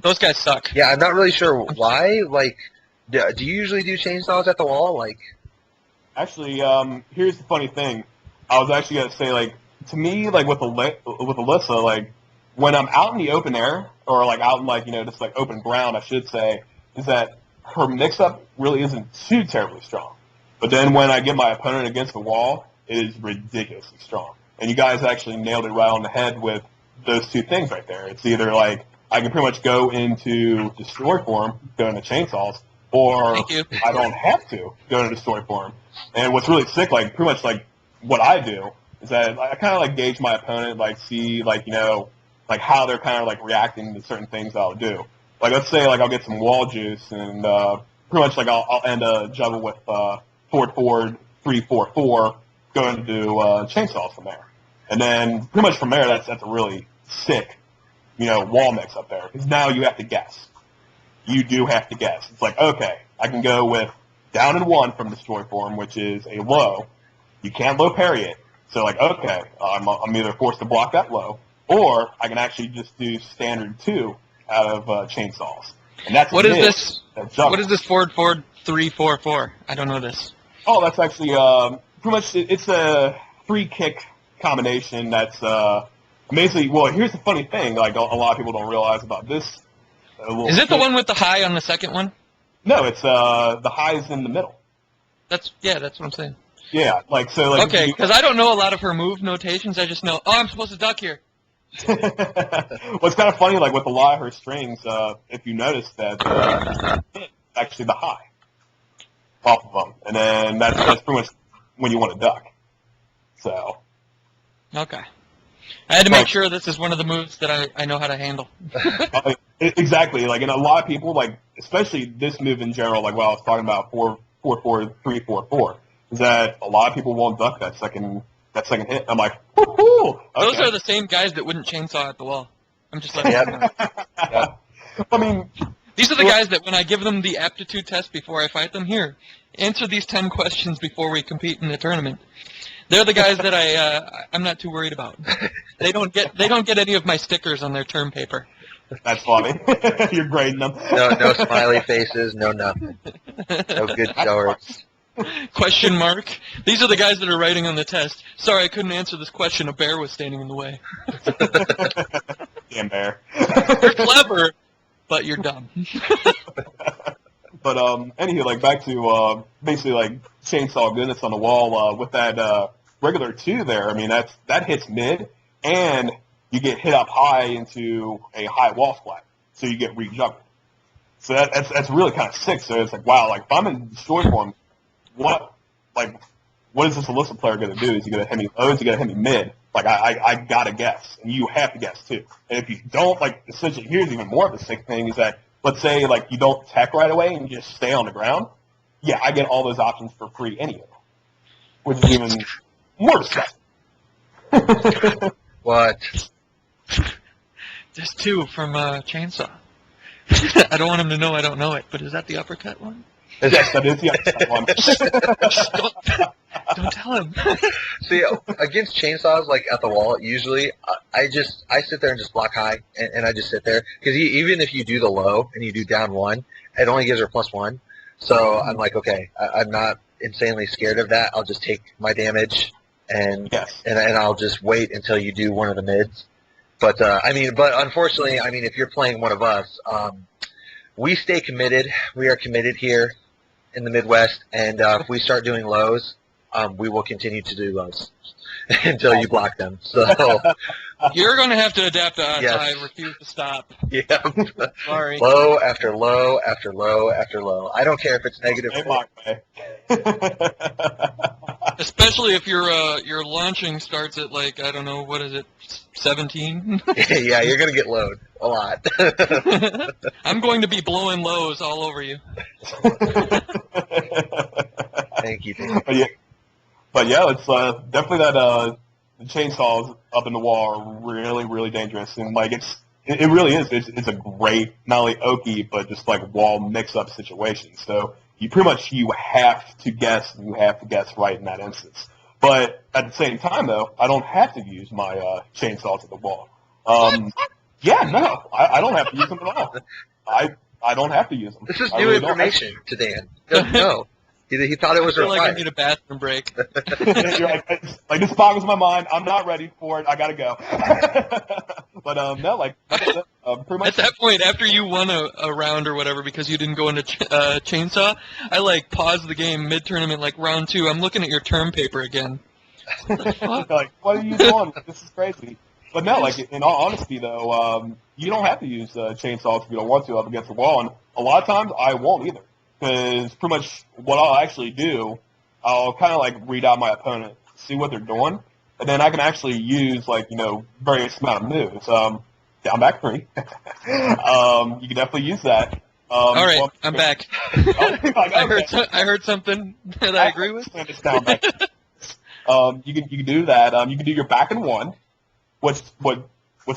those guys suck. Yeah, I'm not really sure why. Like, do you usually do chainsaws at the wall? Like, actually, here's the funny thing. I was actually gonna say, like, to me, like with Alisa, like when I'm out in the open air or like out in like just like open ground, I should say, is that her mix-up really isn't too terribly strong. But then when I get my opponent against the wall, it is ridiculously strong. And you guys actually nailed it right on the head with those two things right there. It's either like I can pretty much go into destroy form, go into chainsaws, or I don't have to go into destroy form. And what's really sick, like pretty much like what I do is that I kind of like gauge my opponent, like see like like how they're kind of like reacting to certain things I'll do. Like let's say like I'll get some wall juice and pretty much like I'll end a juggle with forward 3-4-4 going to do chainsaws from there. And then pretty much from there that's a really sick wall mix up there because now you have to guess. You do have to guess. It's like okay, I can go with down and 1 from destroy form, which is a low. You can't low parry it. So like okay, I'm either forced to block that low, or I can actually just do standard 2 out of chainsaws. And that's what is this? What is this forward 3-4-4? I don't know this. Oh, that's actually pretty much it's a 3-kick combination. That's amazingly well. Here's the funny thing: like a lot of people don't realize about this. Is it the one with the high on the second one? No, it's the highs in the middle. That's what I'm saying. Yeah, like so. Like okay, because I don't know a lot of her move notations. I just know, I'm supposed to duck here. What's kind of funny, like with a lot of her strings, if you notice that actually the high off of them, and then that's pretty much when you want to duck. So. Okay. I had to make sure this is one of the moves that I know how to handle. Exactly. Like, and a lot of people, like, especially this move in general, like what I was talking about, 4-4-4, 3-4-4, is that a lot of people won't duck that second hit. I'm like, woohoo! Okay. Those are the same guys that wouldn't chainsaw at the wall. I'm just letting you know. Yeah. I mean, these are the guys that when I give them the aptitude test before I fight them, here, answer these 10 questions before we compete in the tournament. They're the guys that I'm not too worried about. They don't get any of my stickers on their term paper. That's funny. You're grading them. No smiley faces, no nothing. No good shorts. Question mark. These are the guys that are writing on the test. Sorry, I couldn't answer this question. A bear was standing in the way. Damn bear. You're clever, but you're dumb. But anywho, like back to basically like chainsaw goodness on the wall with that regular 2 there. I mean that hits mid, and you get hit up high into a high wall splat, so you get re-juggled. So that's really kind of sick. So it's like wow, like if I'm in destroy form, what is this Alisa player going to do? Is he going to hit me low? Is he going to hit me mid? Like I gotta guess, and you have to guess too. And if you don't, like essentially, here's even more of a sick thing: is that let's say like you don't tech right away and you just stay on the ground. Yeah, I get all those options for free anyway, which is even more disgusting. What? There's 2 from Chainsaw. I don't want him to know I don't know it, but is that the uppercut one? Yes, that is the uppercut one. Don't tell him. See, against chainsaws, like at the wall, usually I sit there and just block high, and I just sit there because even if you do the low and you do down 1, it only gives her +1. So I'm like, okay, I'm not insanely scared of that. I'll just take my damage and I'll just wait until you do one of the mids. But but unfortunately, if you're playing one of us, we stay committed. We are committed here in the Midwest, and if we start doing lows, we will continue to do lows until you block them. So you're going to have to adapt to us. Yes. I refuse to stop. Yeah. Sorry. Low after low after low after low. I don't care if it's negative. Especially if your launching starts at like, I don't know, what is it, 17? Yeah, you're going to get load a lot. I'm going to be blowing lows all over you. Thank you. But yeah, it's definitely that the chainsaws up in the wall are really, really dangerous, and like it really is. It's a great not only oki but just like wall mix-up situation. So you have to guess, and you have to guess right in that instance. But at the same time, though, I don't have to use my chainsaw to the wall. Yeah, no, I don't have to use them at all. I don't have to use them. This is new information to Dan. He doesn't know. He thought it was I feel required. like I need a bathroom break. You're like, this boggles my mind. I'm not ready for it. I gotta go. But no, like pretty much. At that point, after you won a round or whatever because you didn't go into chainsaw, I like paused the game mid-tournament, like round 2. I'm looking at your term paper again. Like, what are you doing? This is crazy. But no, like in all honesty, though, you don't have to use chainsaws if you don't want to up against the wall, and a lot of times I won't either. Because pretty much what I'll actually do, I'll kind of like read out my opponent, see what they're doing, and then I can actually use like various amount of moves. Down back 3. You can definitely use that. All right, I'm back. I heard something that I agree with. It's down back. You can do that. You can do your back and 1. What's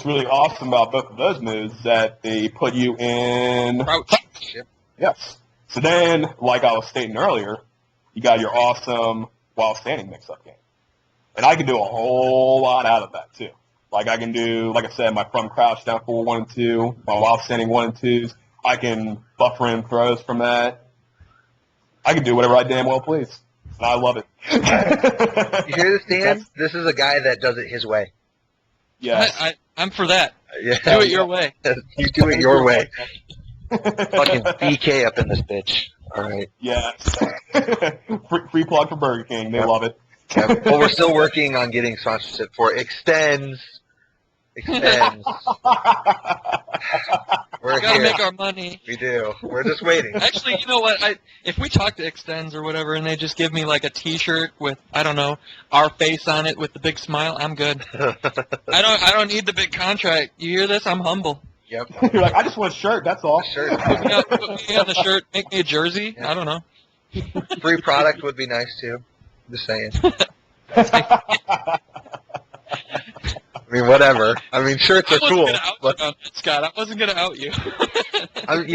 really awesome about both of those moves is that they put you in Crouch. Yes. So then, like I was stating earlier, you got your awesome while standing mix-up game. And I can do a whole lot out of that, too. Like I can do, like I said, my from crouch down forward 1 and 2, my while standing 1 and 2s. I can buffer in throws from that. I can do whatever I damn well please. And I love it. You hear this, Dan? This is a guy that does it his way. Yes. I'm for that. Yeah. Do it your way. You do it your way. Fucking BK up in this bitch. All right. Yes. free plug for Burger King. They love it. Yeah, well, we're still working on getting sponsorship for Extends. Extends. We're We gotta here. make our money. We do. We're just waiting. Actually, you know what? If we talk to Extends or whatever, and they just give me like a T-shirt with our face on it with the big smile, I'm good. I don't need the big contract. You hear this? I'm humble. Yep. You're like, I just want a shirt. That's all. Sure. Put me on the shirt. Make me a jersey. Yeah. I don't know. Free product would be nice too. Just saying. I mean, whatever. I mean, shirts are cool. But Scott, I wasn't gonna out you. I'm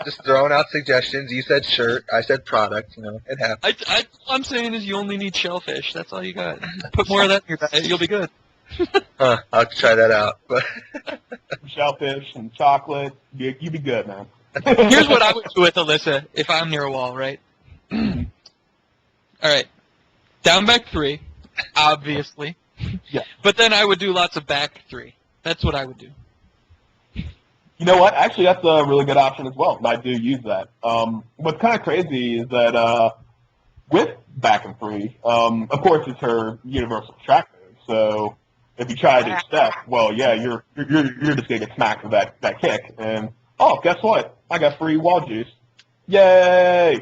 just throwing out suggestions. You said shirt. I said product. It happens. All I'm saying is you only need shellfish. That's all you got. Put more of that in your diet. You'll be good. I'll try that out. But Shellfish and chocolate. You be good, man. Here's what I would do with Alisa if I'm near a wall, right? All right. Down back 3, obviously. Yeah. But then I would do lots of back 3. That's what I would do. You know what? Actually, that's a really good option as well, and I do use that. What's kind of crazy is that with back and 3, of course, it's her universal track move. So if you try to step, well, yeah, you're just gonna get smacked with that kick. And oh, guess what? I got free wall juice. Yay!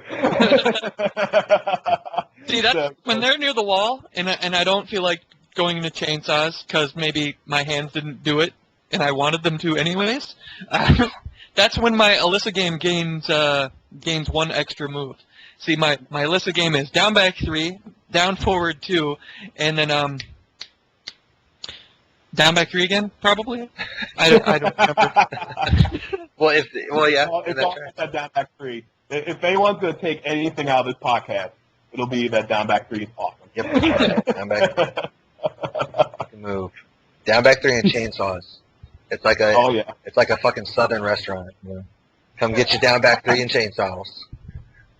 See, that's when they're near the wall, and I don't feel like going into chainsaws because maybe my hands didn't do it, and I wanted them to anyways. That's when my Alisa game gains 1 extra move. See, my Alisa game is down back 3, down forward 2, and then down back 3 again, probably. I don't remember. well, yeah. It's all that down back 3. If anyone's going to take anything out of this podcast, it'll be that down back 3 is awesome. Yep. Down back 3. Fucking move. Down back 3 and chainsaws. It's like It's like a fucking southern restaurant. Come get your down back 3 and chainsaws.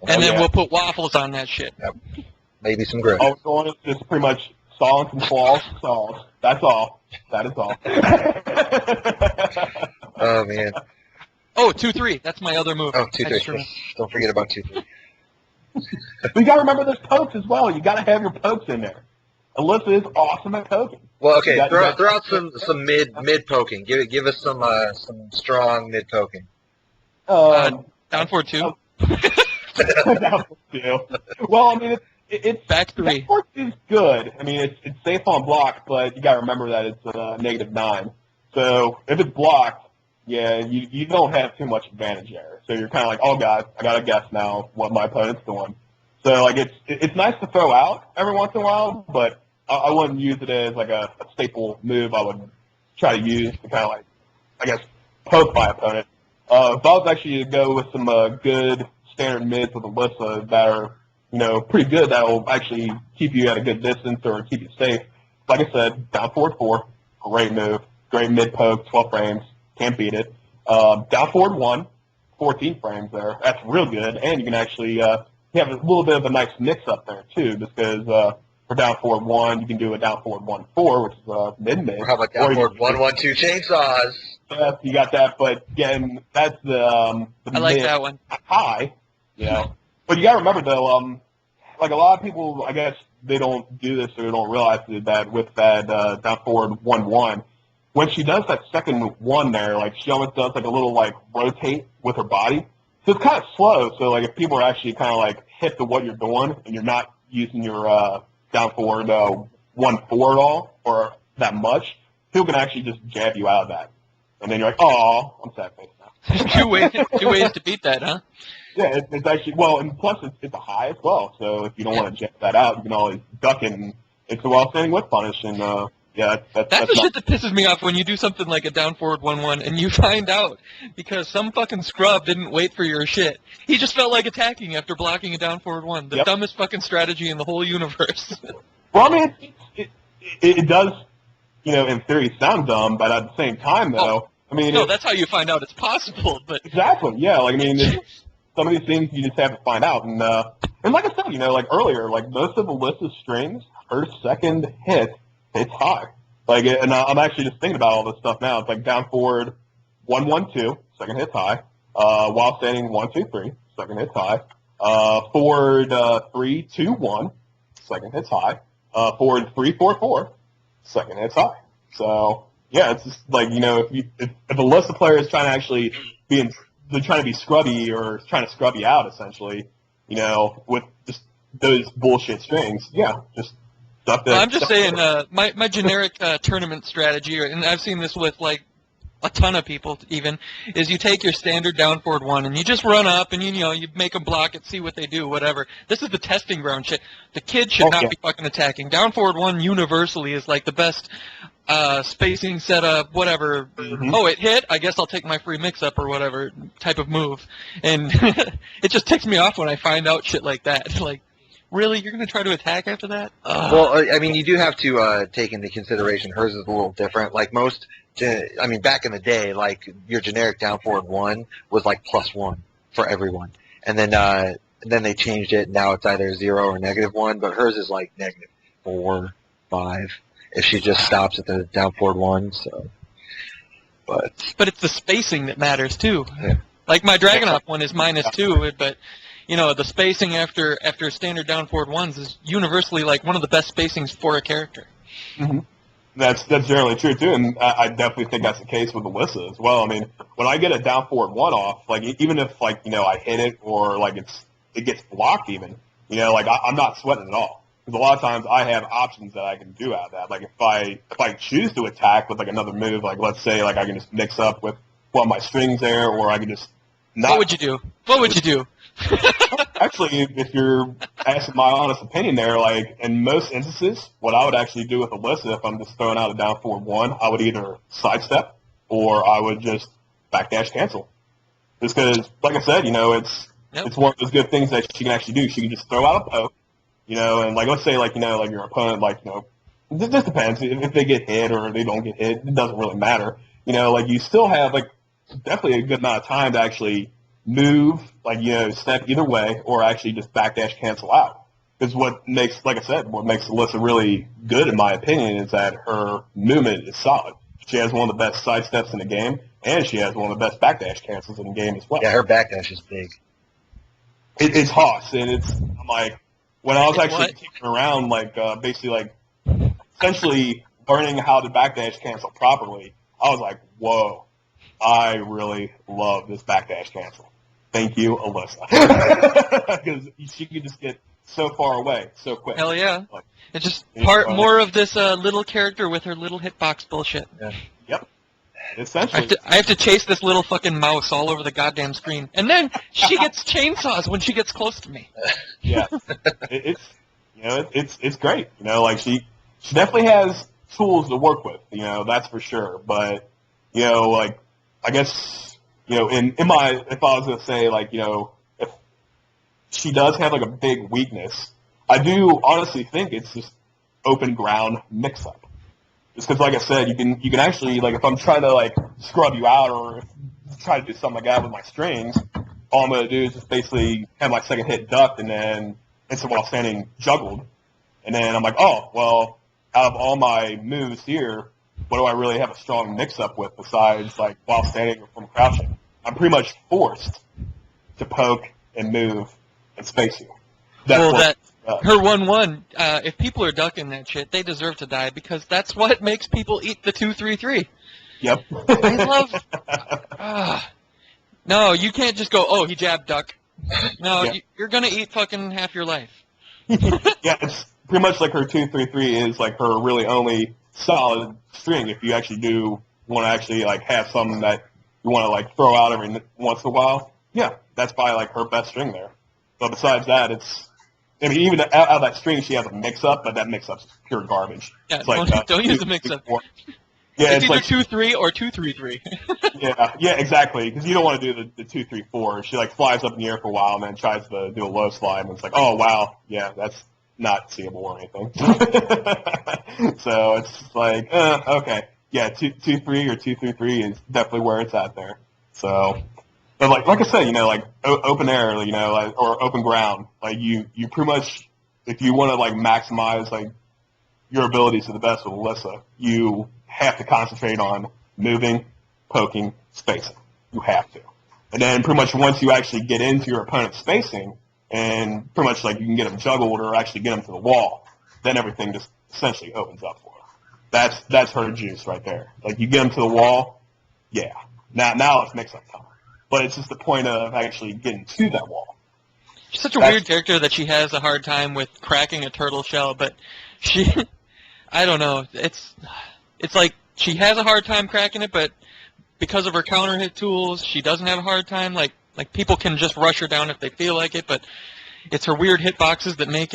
And then we'll put waffles on that shit. Yep. Maybe some gravy. All we're going is just pretty much sawing some saws. That's all. That is all. Oh, man. Oh, 2-3. That's my other move. Oh, 2-3. Don't forget about 2-3. But you got to remember there's pokes as well. You got to have your pokes in there. Alyssa is awesome at poking. Well, okay, throw out some mid poking. Give us some strong mid poking. Down forward 2. Down forward 2. Well, I mean, it's back 3. Back forward 2 is good. I mean, it's safe on block, but you got to remember that it's -9. So if it's blocked, yeah, you don't have too much advantage there. So you're kind of like, oh god, I gotta guess now what my opponent's doing. So like it's nice to throw out every once in a while, but I wouldn't use it as like a staple move. I would try to use to kind of like, I guess, poke my opponent. If I was actually to go with some good standard mids with Alyssa that are pretty good that will actually keep you at a good distance or keep you safe. Like I said, down forward 4, great move, great mid poke, 12 frames, can't beat it. Down forward 1, 14 frames there, that's real good, and you can actually you have a little bit of a nice mix up there too, just because for down forward 1, you can do a down forward 1-4, which is mid. Or how about down forward 1-1-2 chainsaws? Yeah, you got that, but again, that's the I like mid that one. high, But you got to remember though, like a lot of people, I guess they don't do this or they don't realize that with that down forward 1-1, when she does that second one there, like she almost does like a little like rotate with her body. So it's kind of slow. So like if people are actually kind of like hip to what you're doing and you're not using your down forward 1-4 at all or that much, people can actually just jab you out of that. And then you're like, oh, I'm sad face now. two ways to beat that, huh? Yeah, it's actually, well, and plus it's a high as well. So if you don't want to jab that out, you can always duck it, and it's a well-standing whip punish. And that's the shit that pisses me off when you do something like a down forward 1-1 and you find out because some fucking scrub didn't wait for your shit. He just felt like attacking after blocking a down forward 1. The dumbest fucking strategy in the whole universe. Well, I mean, it does, in theory sound dumb, but at the same time, though, I mean... No, that's how you find out it's possible, but... Exactly, yeah. Like, I mean, some of these things you just have to find out. And like I said, like earlier, like most of Alisa's strings, her second hit hits high. Like, and I'm actually just thinking about all this stuff now. It's like down forward 1-1-2, second hits high. While standing 1-2-3, second hits high. Forward 3-2-1, second hits high. Forward 3-4-4, second hits high. So yeah, it's just like if a Alisa player is trying to actually they're trying to be scrubby or trying to scrub you out essentially, with just those bullshit strings. Yeah, just duck that. Well, I'm just saying, my generic tournament strategy, and I've seen this with like a ton of people even, is you take your standard down forward 1 and you just run up and you make them block it, see what they do, whatever. This is the testing ground shit. The kid should not be fucking attacking. Down forward 1 universally is like the best spacing setup, whatever. Mm-hmm. Oh, it hit? I guess I'll take my free mix-up or whatever type of move. And it just ticks me off when I find out shit like that. Like, really? You're going to try to attack after that? Well, I mean, you do have to take into consideration hers is a little different. Like most, I mean, back in the day, like your generic down forward 1 was like +1 for everyone. And then they changed it. Now it's either 0 or -1, but hers is like -4, 5. If she just stops at the down forward 1, so. But it's the spacing that matters too. Yeah. Like my Dragunov one is -2, but the spacing after standard down forward 1s is universally like one of the best spacings for a character. Mm-hmm. That's generally true too, and I definitely think that's the case with Alisa as well. I mean, when I get a down forward 1 off, like even if like I hit it or like it gets blocked even, like I'm not sweating at all. Because a lot of times I have options that I can do out of that. Like if I choose to attack with like another move, like let's say like I can just mix up with one of my strings there, or I can just not. What would you do? What would you do? Actually, if you're asking my honest opinion there, like in most instances, what I would actually do with Alisa if I'm just throwing out a down forward 1, I would either sidestep or I would just backdash cancel. Just because, like I said, it's one of those good things that she can actually do. She can just throw out a poke. And like let's say like like your opponent this depends if they get hit or they don't get hit, it doesn't really matter. Like you still have like definitely a good amount of time to actually move, like step either way or actually just backdash cancel out. Because what makes Alisa really good in my opinion is that her movement is solid. She has one of the best side steps in the game, and she has one of the best backdash cancels in the game as well. Yeah, her backdash is big. It's Hoss, and I'm like. When I was actually kicking around, like, basically, like, essentially learning how to backdash cancel properly, I was like, whoa, I really love this backdash cancel. Thank you, Alisa. Because she could just get so far away so quick. Hell yeah. Like, it's just more of this little character with her little hitbox bullshit. Yeah. Yep. Essentially. I have to chase this little fucking mouse all over the goddamn screen. And then she gets chainsaws when she gets close to me. Yeah. It's great. Like she definitely has tools to work with, that's for sure. But, like, I guess, if I was going to say, like, if she does have like a big weakness. I do honestly think it's just open ground mix-up. Just because, like I said, you can actually, like, if I'm trying to like scrub you out or try to do something like that with my strings, all I'm gonna do is just basically have my second hit ducked and then instant while standing juggled, and then I'm like, oh well, out of all my moves here, what do I really have a strong mix-up with besides like while standing or from crouching? I'm pretty much forced to poke and move and space you. Her 1-1, if people are ducking that shit, they deserve to die because that's what makes people eat the 2-3-3. Yep. I love... no, you can't just go, oh, he jabbed duck. No, Yeah. you're going to eat fucking half your life. Yeah, it's pretty much like her 2-3-3 is like her really only solid string if you actually do want to actually like have something that you want to like throw out every once in a while. Yeah, that's probably like her best string there. But besides that, even out of that string, she has a mix-up, but that mix-up's pure garbage. Yeah, it's like, don't use the mix-up. Yeah, it's either like 2-3 or 2-3-3. yeah, exactly. Because you don't want to do the 2-3-4. She like flies up in the air for a while and then tries to do a low slide, and it's like, oh wow, yeah, that's not seeable or anything. So it's like, okay, yeah, 2-3 or 2-3-3 is definitely where it's at there. So, but like I said, like open air, like, or open ground, like you pretty much, if you want to like maximize like your abilities to the best with Alisa, you have to concentrate on moving, poking, spacing. You have to. And then pretty much once you actually get into your opponent's spacing, and pretty much like you can get them juggled or actually get them to the wall, then everything just essentially opens up for her. That's her juice right there. Like you get them to the wall, yeah. Now it's mix-up time. But it's just the point of actually getting to that wall. She's such a weird character that she has a hard time with cracking a turtle shell, but I don't know. It's like she has a hard time cracking it, but because of her counter hit tools, she doesn't have a hard time. Like people can just rush her down if they feel like it, but it's her weird hitboxes that make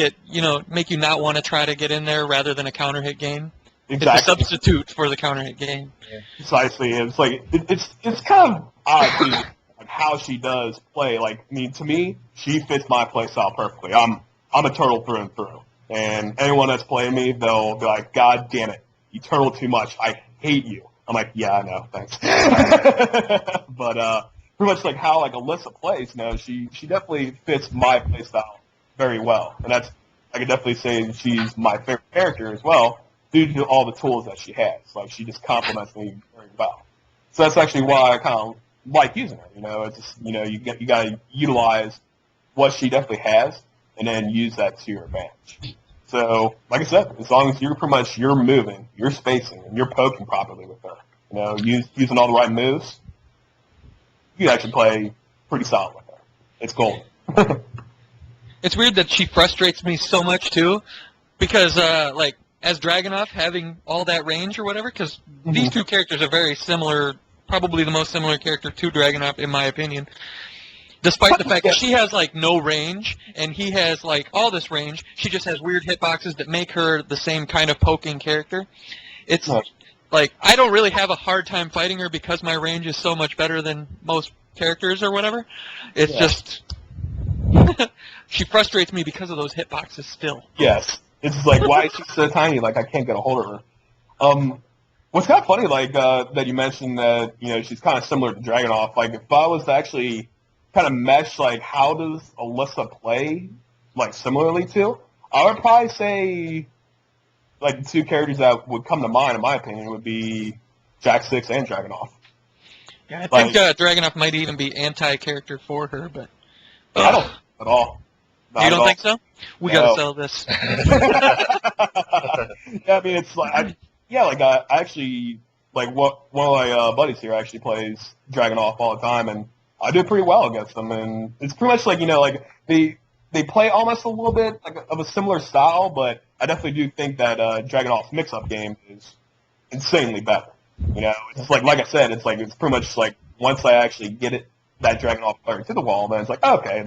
you not want to try to get in there rather than a counter hit game. Exactly. It's a substitute for the counter hit game. Yeah. Precisely. It's like it's kind of odd too, like how she does play. Like to me, she fits my play style perfectly. I'm a turtle through and through. And anyone that's playing me, they'll be like, God damn it, you turtle too much. I hate you. I'm like, yeah, I know, thanks. But pretty much like how like Alisa plays, she definitely fits my play style very well. And I could definitely say she's my favorite character as well due to all the tools that she has. Like she just complements me very well. So that's actually why I kind of like using her. It's just, you got to utilize what she definitely has and then use that to your advantage. So, like I said, as long as you're moving, you're spacing, and you're poking properly with her, using all the right moves, you can actually play pretty solid with her. It's golden. It's weird that she frustrates me so much, too, because, as Dragunov, having all that range or whatever, because these two characters are very similar, probably the most similar character to Dragunov, in my opinion. Despite the fact that she has, no range, and he has, all this range, she just has weird hitboxes that make her the same kind of poking character. It's, I don't really have a hard time fighting her because my range is so much better than most characters or whatever. It's just... she frustrates me because of those hitboxes still. Yes. It's just why is she so tiny? I can't get a hold of her. What's kind of funny, that you mentioned that, she's kind of similar to Dragunov. If I was to actually... kind of mesh, how does Alisa play, similarly to? I would probably say, the two characters that would come to mind, in my opinion, would be Jack 6 and Dragunov. Yeah, I think Dragunov might even be anti-character for her, but... I don't at all. Not you don't all. think so? We gotta sell this. Yeah, I mean, it's I actually, one of my buddies here actually plays Dragunov all the time, and I do pretty well against them, and it's pretty much they play almost a little bit of a similar style, but I definitely do think that Dragunov's mix-up game is insanely better. It's just like I said, it's pretty much once I actually get that Dragunov player to the wall, then it's okay,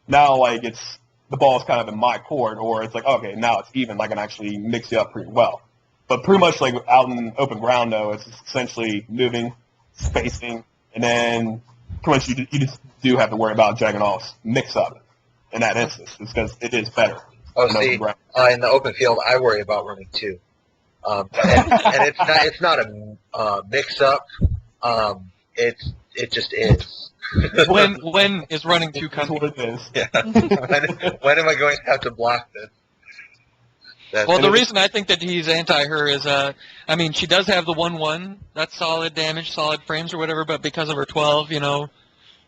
now it's the ball's kind of in my court, or it's okay, now it's even, I can actually mix you up pretty well. But pretty much out in open ground though, it's essentially moving, spacing, and then pretty much you just do have to worry about Dragunov's mix-up. in that instance, because it is better. Oh, see, in the open field, I worry about running 2. And it's not a mix-up. It just is. When is running 2 coming? That's what it is. Yeah. When am I going to have to block this? Well, the reason I think that he's anti-her is, I mean, she does have the 1/1. That's solid damage, solid frames or whatever, but because of her 12,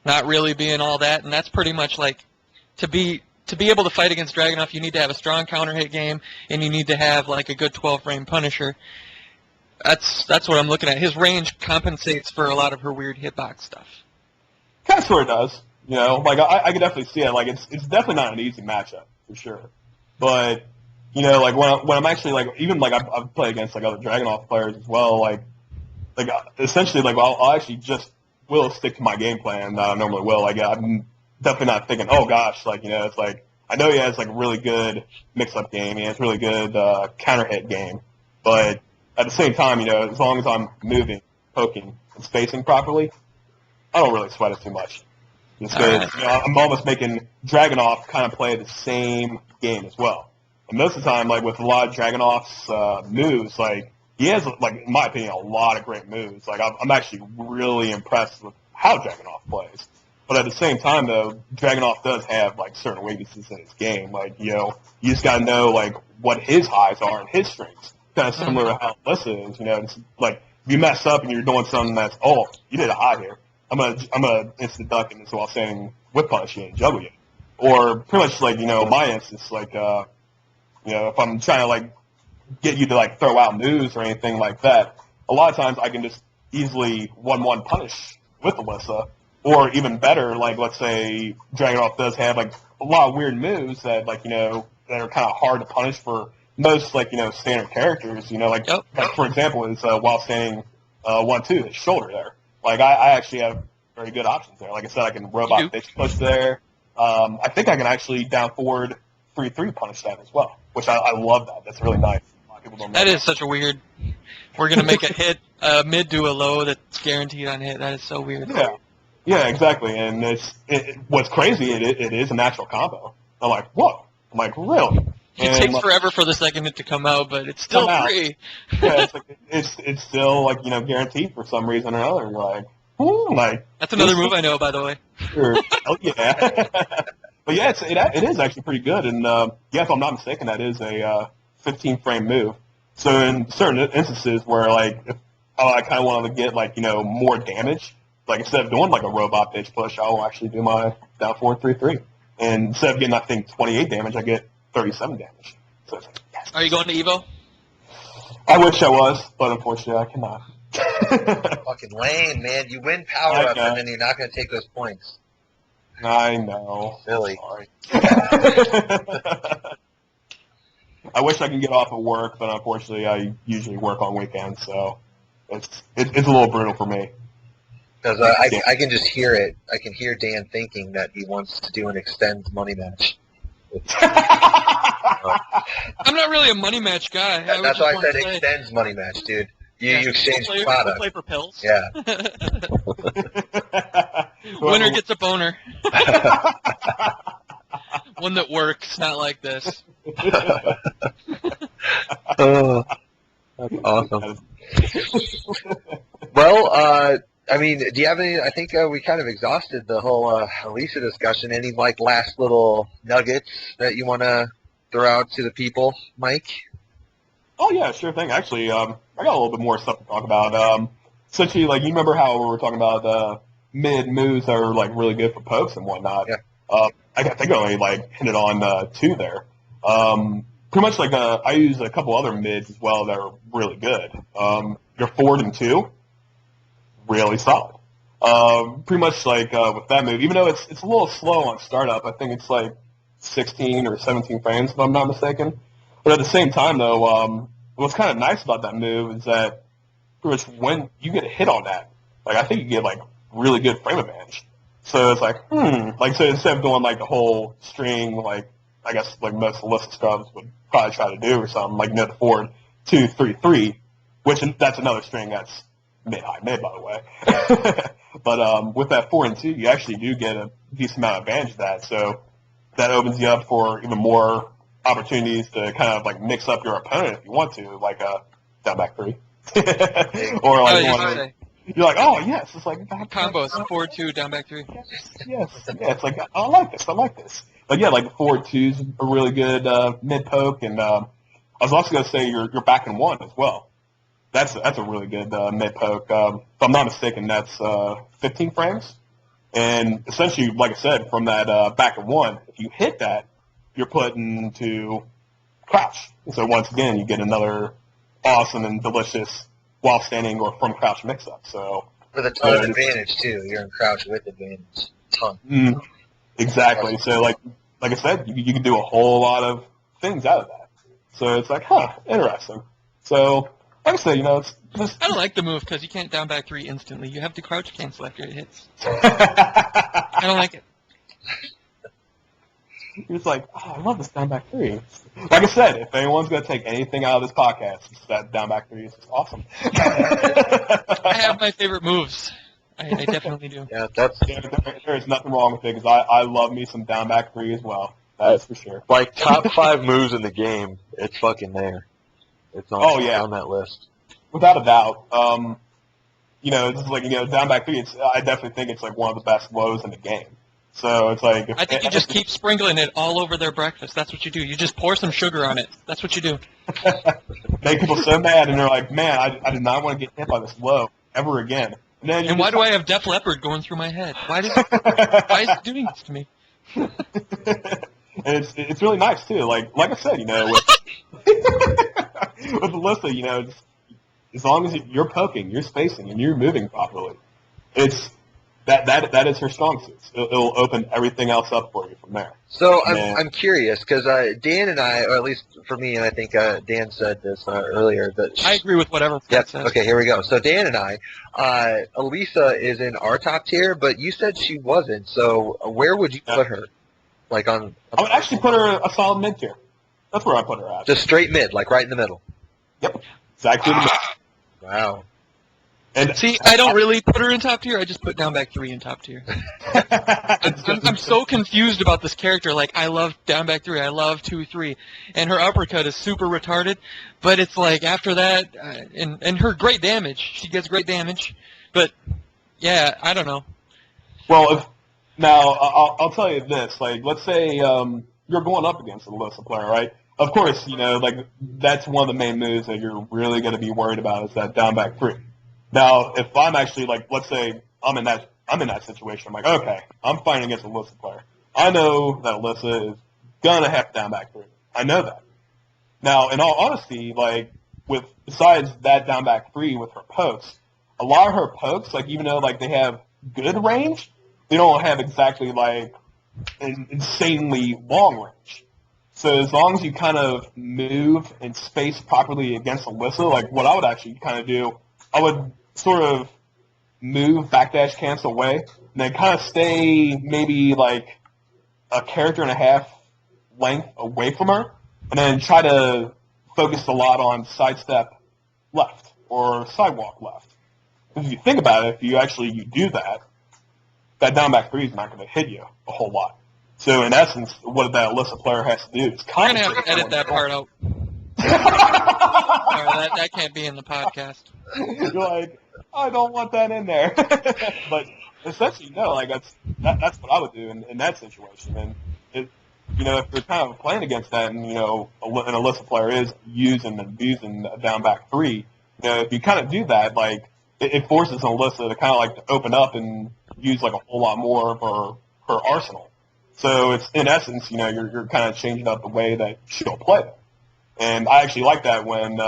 not really being all that, and that's pretty much like, to be able to fight against Dragunov, you need to have a strong counter hit game, and you need to have like a good 12-frame Punisher. That's what I'm looking at. His range compensates for a lot of her weird hitbox stuff. Kind of sort of does. Like I can definitely see it. Like it's definitely not an easy matchup for sure. But like when I'm actually like even like I've played against like other Dragunov players as well. Like essentially like I'll actually just will stick to my game plan that I normally will. Like I'm definitely not thinking, oh gosh, like it's like I know he has like a really good mix-up game. He has really good counter hit game, but at the same time, as long as I'm moving, poking, and spacing properly, I don't really sweat it too much. Just because I'm almost making Dragunov kind of play the same game as well. And most of the time, like with a lot of Dragunov's moves, like he has, like in my opinion, a lot of great moves. Like I'm actually really impressed with how Dragunov plays. But at the same time, though, Dragunov does have like certain weaknesses in his game. Like you just gotta know like what his highs are and his strengths. Kind of similar to how Alisa is. It's like if you mess up and you're doing something that's you did a high here. I'm gonna instant duck and while saying whip punish you and juggle you, or pretty much like my instance like if I'm trying to like get you to like throw out moves or anything like that, a lot of times I can just easily 1/1 punish with Alisa, or even better, like let's say Dragunov does have like a lot of weird moves that like that are kind of hard to punish for most like standard characters. Like for example is while standing 1/2 his shoulder there. Like, I actually have very good options there. Like I said, I can robot bitch push there. I think I can actually down forward 3/3 punish that as well, which I love that. That's really nice. A lot of people don't know that is such a weird... We're going to make a hit, mid do a low that's guaranteed on hit. That is so weird. Yeah, exactly. And what's crazy, it is a natural combo. I'm like, whoa. I'm like, really? It takes forever for the second hit to come out, but it's still free. Yeah, it's still like guaranteed for some reason or another. Like that's another move I know, by the way. Sure. Oh yeah. But yeah, it is actually pretty good, and if I'm not mistaken, that is a 15-frame move. So in certain instances where like if I kind of wanted to get like more damage, like instead of doing like a robot bitch push, I'll actually do my down forward 3/3, and instead of getting I think 28 damage, I get 37 damage. So it's like, yes. Are you going to Evo? I wish I was, but unfortunately I cannot. Fucking lame, man. You win power up and then you're not going to take those points. I know. Silly. Sorry. I wish I could get off of work, but unfortunately I usually work on weekends, so it's a little brutal for me. Because I can just hear it. I can hear Dan thinking that he wants to do an extend money match. I'm not really a money match guy. That's why I said extends money match, dude. You exchange product. Play for pills. Yeah. Winner gets a boner. One that works, not like this. Oh, that's awesome. Well, I mean, do you have any? I think we kind of exhausted the whole Alisa discussion. Any like last little nuggets that you want to throw out to the people, Mike? Oh yeah, sure thing. Actually, I got a little bit more stuff to talk about. Essentially, like you remember how we were talking about mid moves that are like really good for pokes and whatnot. Yeah. I think I only like hit it on 2 there. Pretty much like I use a couple other mids as well that are really good. Your forward and 2. Really solid. Pretty much like with that move, even though it's a little slow on startup, I think it's like 16 or 17 frames if I'm not mistaken. But at the same time though, what's kind of nice about that move is that pretty much when you get a hit on that, like I think you get like really good frame advantage. So it's like, like so instead of doing like the whole string, like I guess like most Alisa scrubs would probably try to do or something, like the forward 2, 3, 3, which that's another string that's mid-high mid, by the way. But with that 4 and 2, you actually do get a decent amount of advantage of that. So that opens you up for even more opportunities to kind of like mix up your opponent if you want to, like down back 3. Or like you're like, oh yes, it's like combos 4-2 down back 3. Yes, yeah, it's like I like this. But yeah, like 4-2's a really good mid poke, and I was also gonna say you're back in 1 as well. That's a really good mid poke. If I'm not mistaken, that's 15 frames, and essentially, like I said, from that back in 1, if you hit that, you're put into crouch. So once again, you get another awesome and delicious while standing or from crouch mix-up. So with a ton of advantage too. You're in crouch with advantage, ton. Exactly. So like I said, you can do a whole lot of things out of that. So it's like, interesting. So like I said, it's just. I don't like the move because you can't down back 3 instantly. You have to crouch cancel after it hits. I don't like it. It's like, I love this down back 3. Like I said, if anyone's going to take anything out of this podcast, it's that down back 3 is just awesome. I have my favorite moves. I definitely do. Yeah, there's nothing wrong with it because I love me some down back 3 as well. That's for sure. Like top 5 moves in the game, it's fucking there. It's on that list. Without a doubt. It's just like, down back 3, I definitely think it's like one of the best lows in the game. So it's like... I think you just keep sprinkling it all over their breakfast. That's what you do. You just pour some sugar on it. That's what you do. Make people so mad, and they're like, man, I did not want to get hit by this low ever again. And why do I have Def Leppard going through my head? Why is it doing this to me? And it's really nice, too. Like I said, with Alisa, as long as you're poking, you're spacing, and you're moving properly, it's... That is her strong suit. It'll open everything else up for you from there. So I'm curious because Dan and I, or at least for me, and I think Dan said this earlier that I agree with whatever Scott says. Okay, here we go. So Dan and I, Alisa is in our top tier, but you said she wasn't. So where would you put her? Like on? I would actually put her a solid mid tier. That's where I put her at. Just straight mid, like right in the middle. Yep, exactly. Wow. And see, I don't really put her in top tier. I just put down back 3 in top tier. I'm so confused about this character. Like, I love down back 3. I love 2-3. And her uppercut is super retarded. But it's like, after that, and her great damage. She gets great damage. But, yeah, I don't know. Well, I'll tell you this. Like, let's say you're going up against an Alisa player, right? Of course, like, that's one of the main moves that you're really going to be worried about is that down back 3. Now, if I'm actually, like, let's say I'm in that situation, I'm like, okay, I'm fighting against a Alisa player. I know that Alisa is gonna have down back 3. I know that. Now, in all honesty, like, besides that down back 3 with her pokes, a lot of her pokes, like, even though, like, they have good range, they don't have exactly, like, an insanely long range. So as long as you kind of move and space properly against Alisa, like, what I would actually kind of do, I would sort of move backdash cancel away, and then kind of stay maybe like a character and a half length away from her, and then try to focus a lot on sidestep left or sidewalk left. Because if you think about it, if you do that, that down back 3 is not going to hit you a whole lot. So in essence, what that Alisa player has to do is kind of... I'm going to have to edit that part out. Sorry, that can't be in the podcast. You're like, I don't want that in there. But essentially, no, like that's what I would do in that situation. And if you're kind of playing against that, and an Alisa player is using and abusing a down back 3, if you kind of do that, like it forces an Alisa to kind of like to open up and use like a whole lot more of her arsenal. So it's in essence, you're kind of changing up the way that she'll play. And I actually like that when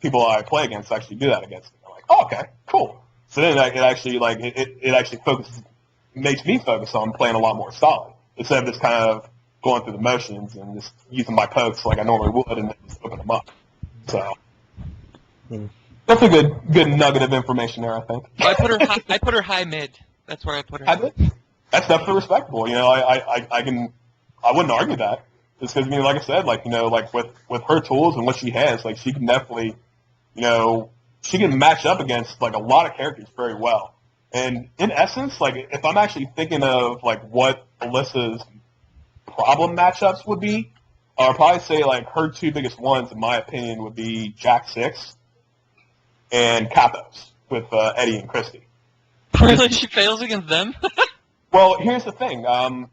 people I play against actually do that against me. I'm like, oh, okay, cool. So then it actually makes me focus on playing a lot more solid instead of just kind of going through the motions and just using my pokes like I normally would and then just open them up. So that's a good nugget of information there, I think. I put her high mid. That's where I put her. High mid? That's definitely respectable. I wouldn't argue that. Just because, like I said, like with her tools and what she has, like she can definitely, she can match up against like a lot of characters very well. And in essence, like if I'm actually thinking of like what Alisa's problem matchups would be, I'd probably say like her two biggest ones, in my opinion, would be Jack 6 and Capos with Eddie and Christy. Really? She fails against them? Well, here's the thing.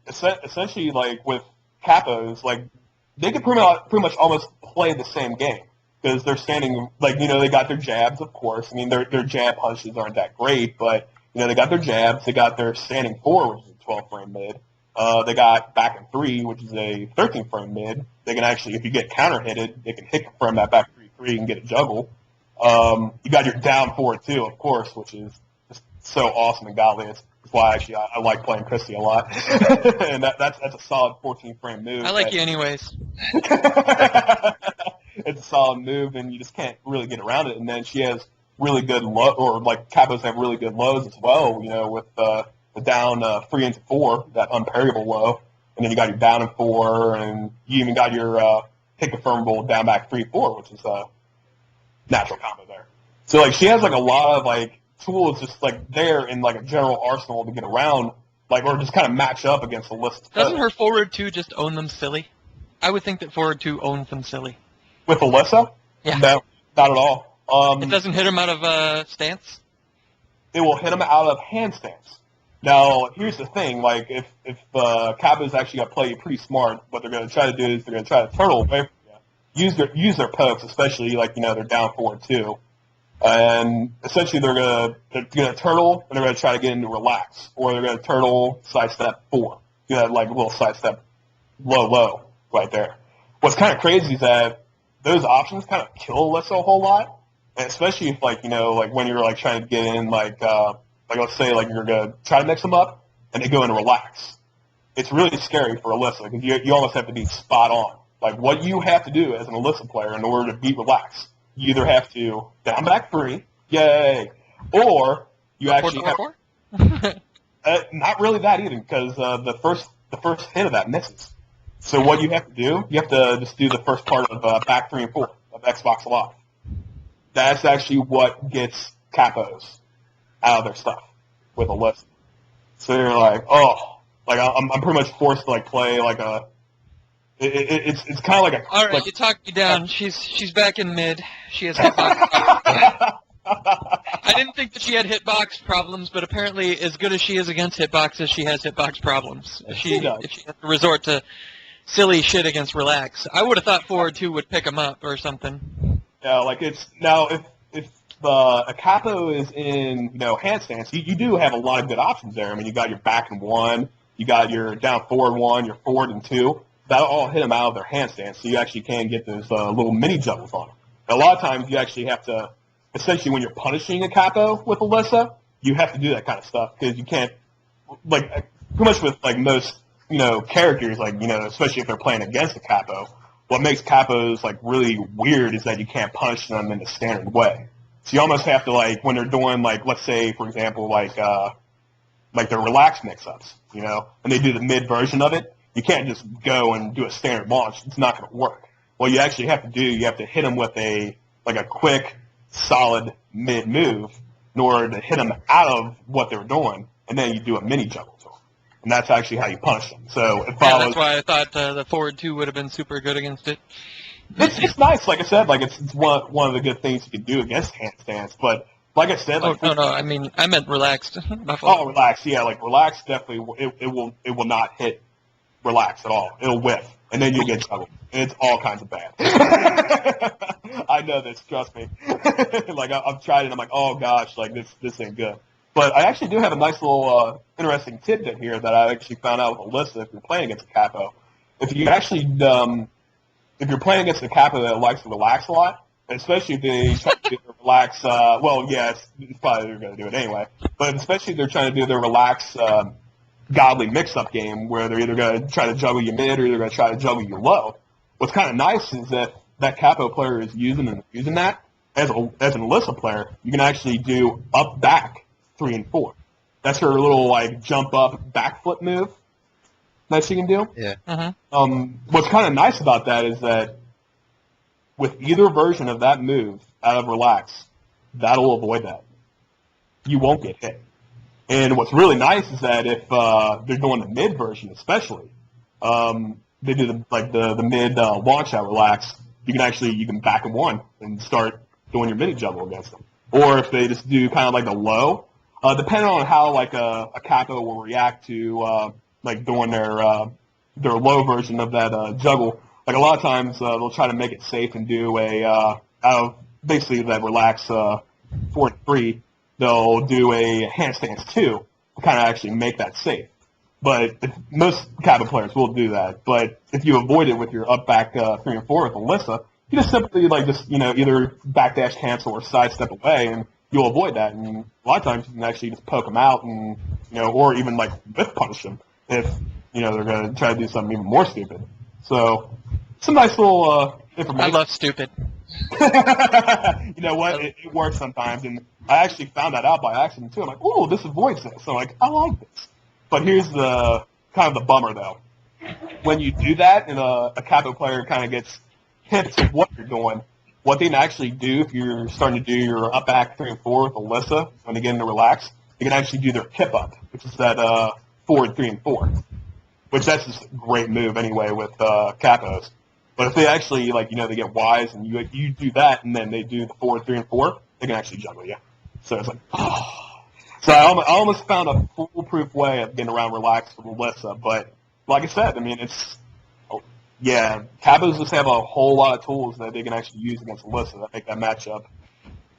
Essentially, like with Capos, like they could pretty much almost play the same game because they're standing, like, you know, they got their jabs, of course. I mean, their jab punches aren't that great, but, you know, they got their jabs. They got their standing 4, which is a 12-frame mid. They got back and 3, which is a 13-frame mid. They can actually, if you get counter-hitted, they can hit from that back 3-3 and get a juggle. You got your down 4-2, of course, which is just so awesome and godly. That's why actually I like playing Christy a lot. And that's a solid 14-frame move. I like you anyways. It's a solid move, and you just can't really get around it. And then she has really good low, or like Capos have really good lows as well, you know, with the down 3 into 4, that unparryable low. And then you got your down and 4, and you even got your hit confirmable down back 3-4, which is a natural combo there. So like she has like a lot of like tools just like there in like a general arsenal to get around, like, or just kind of match up against the list. Doesn't her forward 2 just own them silly? I would think that forward 2 owns them silly. With Alisa? Yeah. No, not at all. It doesn't hit him out of stance? It will hit him out of hand stance. Now, here's the thing, like, if Capos actually got to play pretty smart, what they're going to try to do is they're going to try to turtle away from you. Use their pokes, especially, like, you know, they're down 4-2. And essentially they're gonna turtle, and they're going to try to get into relax. Or they're going to turtle, sidestep 4. Do that, like, a little sidestep low right there. What's kind of crazy is that those options kind of kill Alisa a whole lot, and especially if, like, you know, like when you're like trying to get in, like let's say like you're gonna try to mix them up and they go into relax. It's really scary for Alisa because you almost have to be spot on. Like what you have to do as an Alisa player in order to beat relax, you either have to down back 3, yay, or you actually have not really that either because the first hit of that misses. So what you have to do, you have to just do the first part of back 3 and 4 of Xbox Live. That's actually what gets Capos out of their stuff with Alisa. So you're like, oh, like I'm pretty much forced to like play like a. It's kind of like a. All right, like, you talked me down. She's back in mid. She has hitbox. I didn't think that she had hitbox problems, but apparently, as good as she is against hitboxes, she has hitbox problems. If she has to resort to silly shit against relax, I would have thought forward 2 would pick him up or something. Yeah, like it's now if a capo is in, you know, hand stance, you do have a lot of good options there. I mean, you got your back and 1, you got your down forward 1, your forward and 2. That'll all hit them out of their hand stance, so you actually can get those little mini juggles on them. And a lot of times you actually have to, essentially when you're punishing a capo with Alisa, you have to do that kind of stuff because you can't, like, pretty much with like most, you know, characters, like, you know, especially if they're playing against a capo, what makes capos like really weird is that you can't punish them in the standard way. So you almost have to, like, when they're doing, like, let's say, for example, like their relax mix-ups, you know, and they do the mid version of it, you can't just go and do a standard launch. It's not going to work. What you actually have to do, you have to hit them with a quick, solid mid move in order to hit them out of what they're doing, and then you do a mini juggle to them. And that's actually how you punish them. So it follows. Yeah, that's why I thought the forward 2 would have been super good against it. It's nice, like I said, like it's one of the good things you can do against handstands. But like I said, like, no, I mean I meant relaxed. My fault. Oh, relax, yeah, like relax definitely it will not hit relax at all. It'll whiff, and then you'll get juggled. It's all kinds of bad. I know this, trust me. Like I've tried it, I'm like, oh gosh, like this ain't good. But I actually do have a nice little interesting tidbit here that I actually found out with Alisa if you're playing against a capo. If you actually if you're playing against a capo that likes to relax a lot, especially if they try to do their relax, well, yeah, it's probably they're going to do it anyway, but especially if they're trying to do their relax, godly mix-up game where they're either going to try to juggle you mid or they're going to try to juggle you low, what's kind of nice is that that capo player is using that. As an Alisa player, you can actually do up-back 3 and 4. That's her little, like, jump-up backflip move that she can do. Yeah. Uh-huh. What's kind of nice about that is that with either version of that move out of relax, that'll avoid that. You won't get hit. And what's really nice is that if they're doing the mid version especially, they do the mid launch out relax. You can back a one and start doing your mini juggle against them. Or if they just do kind of like the low, depending on how like a capo will react to doing their low version of that juggle. Like a lot of times they'll try to make it safe and do a out of basically that relax 4-3. They'll do a handstands 2 to kind of actually make that safe. But most capo players will do that. But if you avoid it with your up back 3 and 4 with Alisa, you just simply either backdash cancel or sidestep away, and you'll avoid that. And a lot of times you can actually just poke them out, and or even like whip punish them if they're going to try to do something even more stupid. So some nice little information. I love stupid. You know what? It works sometimes, and I actually found that out by accident too. I'm like, oh, this avoids this. So I'm like, I like this. But here's the kind of the bummer though. When you do that, and a capo player kind of gets hints of what you're doing, what they can actually do if you're starting to do your up back 3 and 4 with Alisa when they get into relax, they can actually do their kip up, which is that forward 3 and 4, which that's just a great move anyway with capos. But if they actually they get wise and you do that and then they do the forward 3 and 4, they can actually juggle you. So it's like, oh. So I almost found a foolproof way of getting around relax with Alisa, but like I said, I mean capos just have a whole lot of tools that they can actually use against Alisa that make that matchup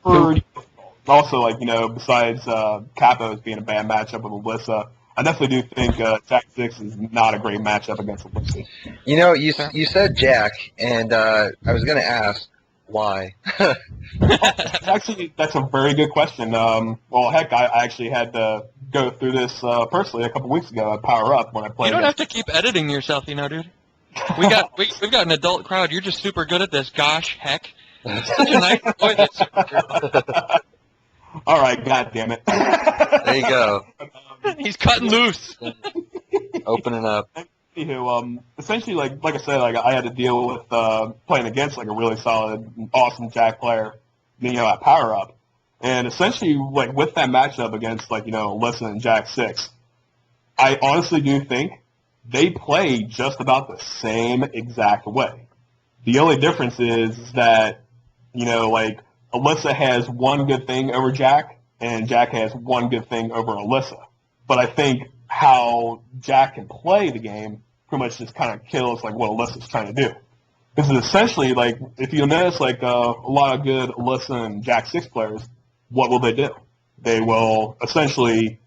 pretty difficult. Also, besides capos being a bad matchup with Alisa, I definitely do think Jack 6 is not a great matchup against Alisa. You said Jack, and I was going to ask why. Actually, that's a very good question. Well, heck, I actually had to go through this personally a couple weeks ago at Power Up when I played. You don't have to keep editing yourself, dude. We've got an adult crowd. You're just super good at this. Gosh, heck. It's such a nice boy that's super good. All right, God damn it. There you go. He's cutting loose. Opening up. Anywho, essentially, like I said, I had to deal with playing against a really solid, awesome Jack player, at Power Up, and essentially, with that matchup against Alisa and Jack 6, I honestly do think they play just about the same exact way. The only difference is that Alisa has one good thing over Jack, and Jack has one good thing over Alisa. But I think how Jack can play the game pretty much just kind of kills what Alisa's trying to do. Because essentially, if you notice, a lot of good Alisa and Jack 6 players, what will they do? They will essentially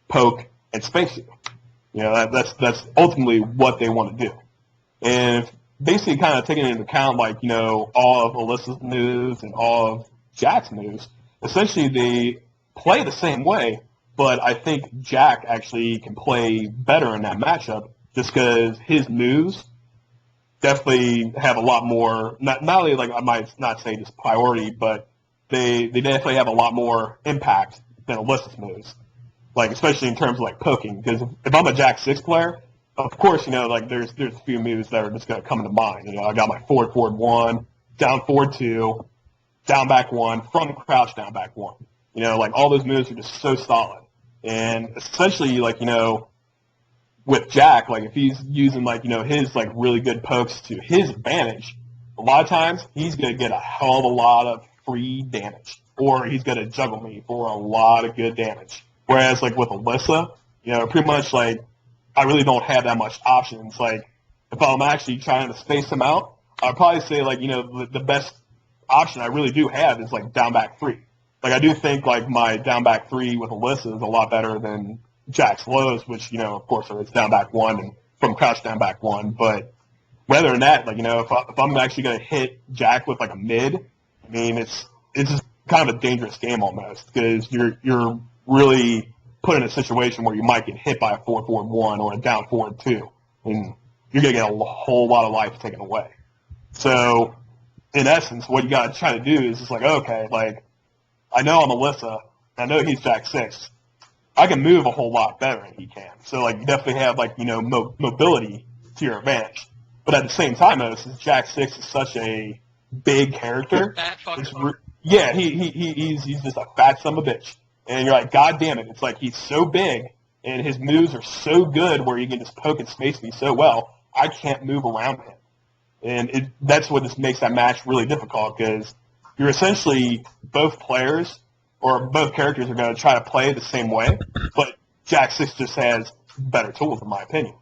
poke and space you. That's ultimately what they want to do. And if basically kind of taking into account, all of Alisa's moves and all of Jack's moves, essentially they play the same way, but I think Jack actually can play better in that matchup just because his moves definitely have a lot more, not only I might not say just priority, but they definitely have a lot more impact than Alyssa's moves. Especially in terms of poking, because if I'm a Jack 6 player, of course, there's a few moves that are just going to come into mind. I got my forward 1, down forward 2, down back 1, from crouch down back 1. All those moves are just so solid. And essentially, with Jack, if he's using, his, really good pokes to his advantage, a lot of times he's going to get a hell of a lot of free damage. Or he's going to juggle me for a lot of good damage. Whereas, with Alisa, pretty much, I really don't have that much options. If I'm actually trying to space him out, I'd probably say, the best option I really do have is, down back 3. I do think, my down back 3 with Alisa is a lot better than Jack's lows, which, of course, it's down back 1 and from crouch down back 1. But rather than that, if I'm actually going to hit Jack with, a mid, I mean, it's just kind of a dangerous game almost because you're really put in a situation where you might get hit by a 4-4-1 or a down forward 2, and you're going to get a whole lot of life taken away. So, in essence, what you got to try to do is just okay, I know I'm Alisa, I know he's Jack 6, I can move a whole lot better than he can. So, you definitely have, mobility to your advantage. But at the same time, though, since Jack 6 is such a big character, he's just a fat son of a bitch. And you're God damn it, it's he's so big, and his moves are so good where he can just poke and space me so well, I can't move around him. And that's what just makes that match really difficult, because you're essentially both players or both characters are going to try to play the same way, but Jack 6 just has better tools, in my opinion.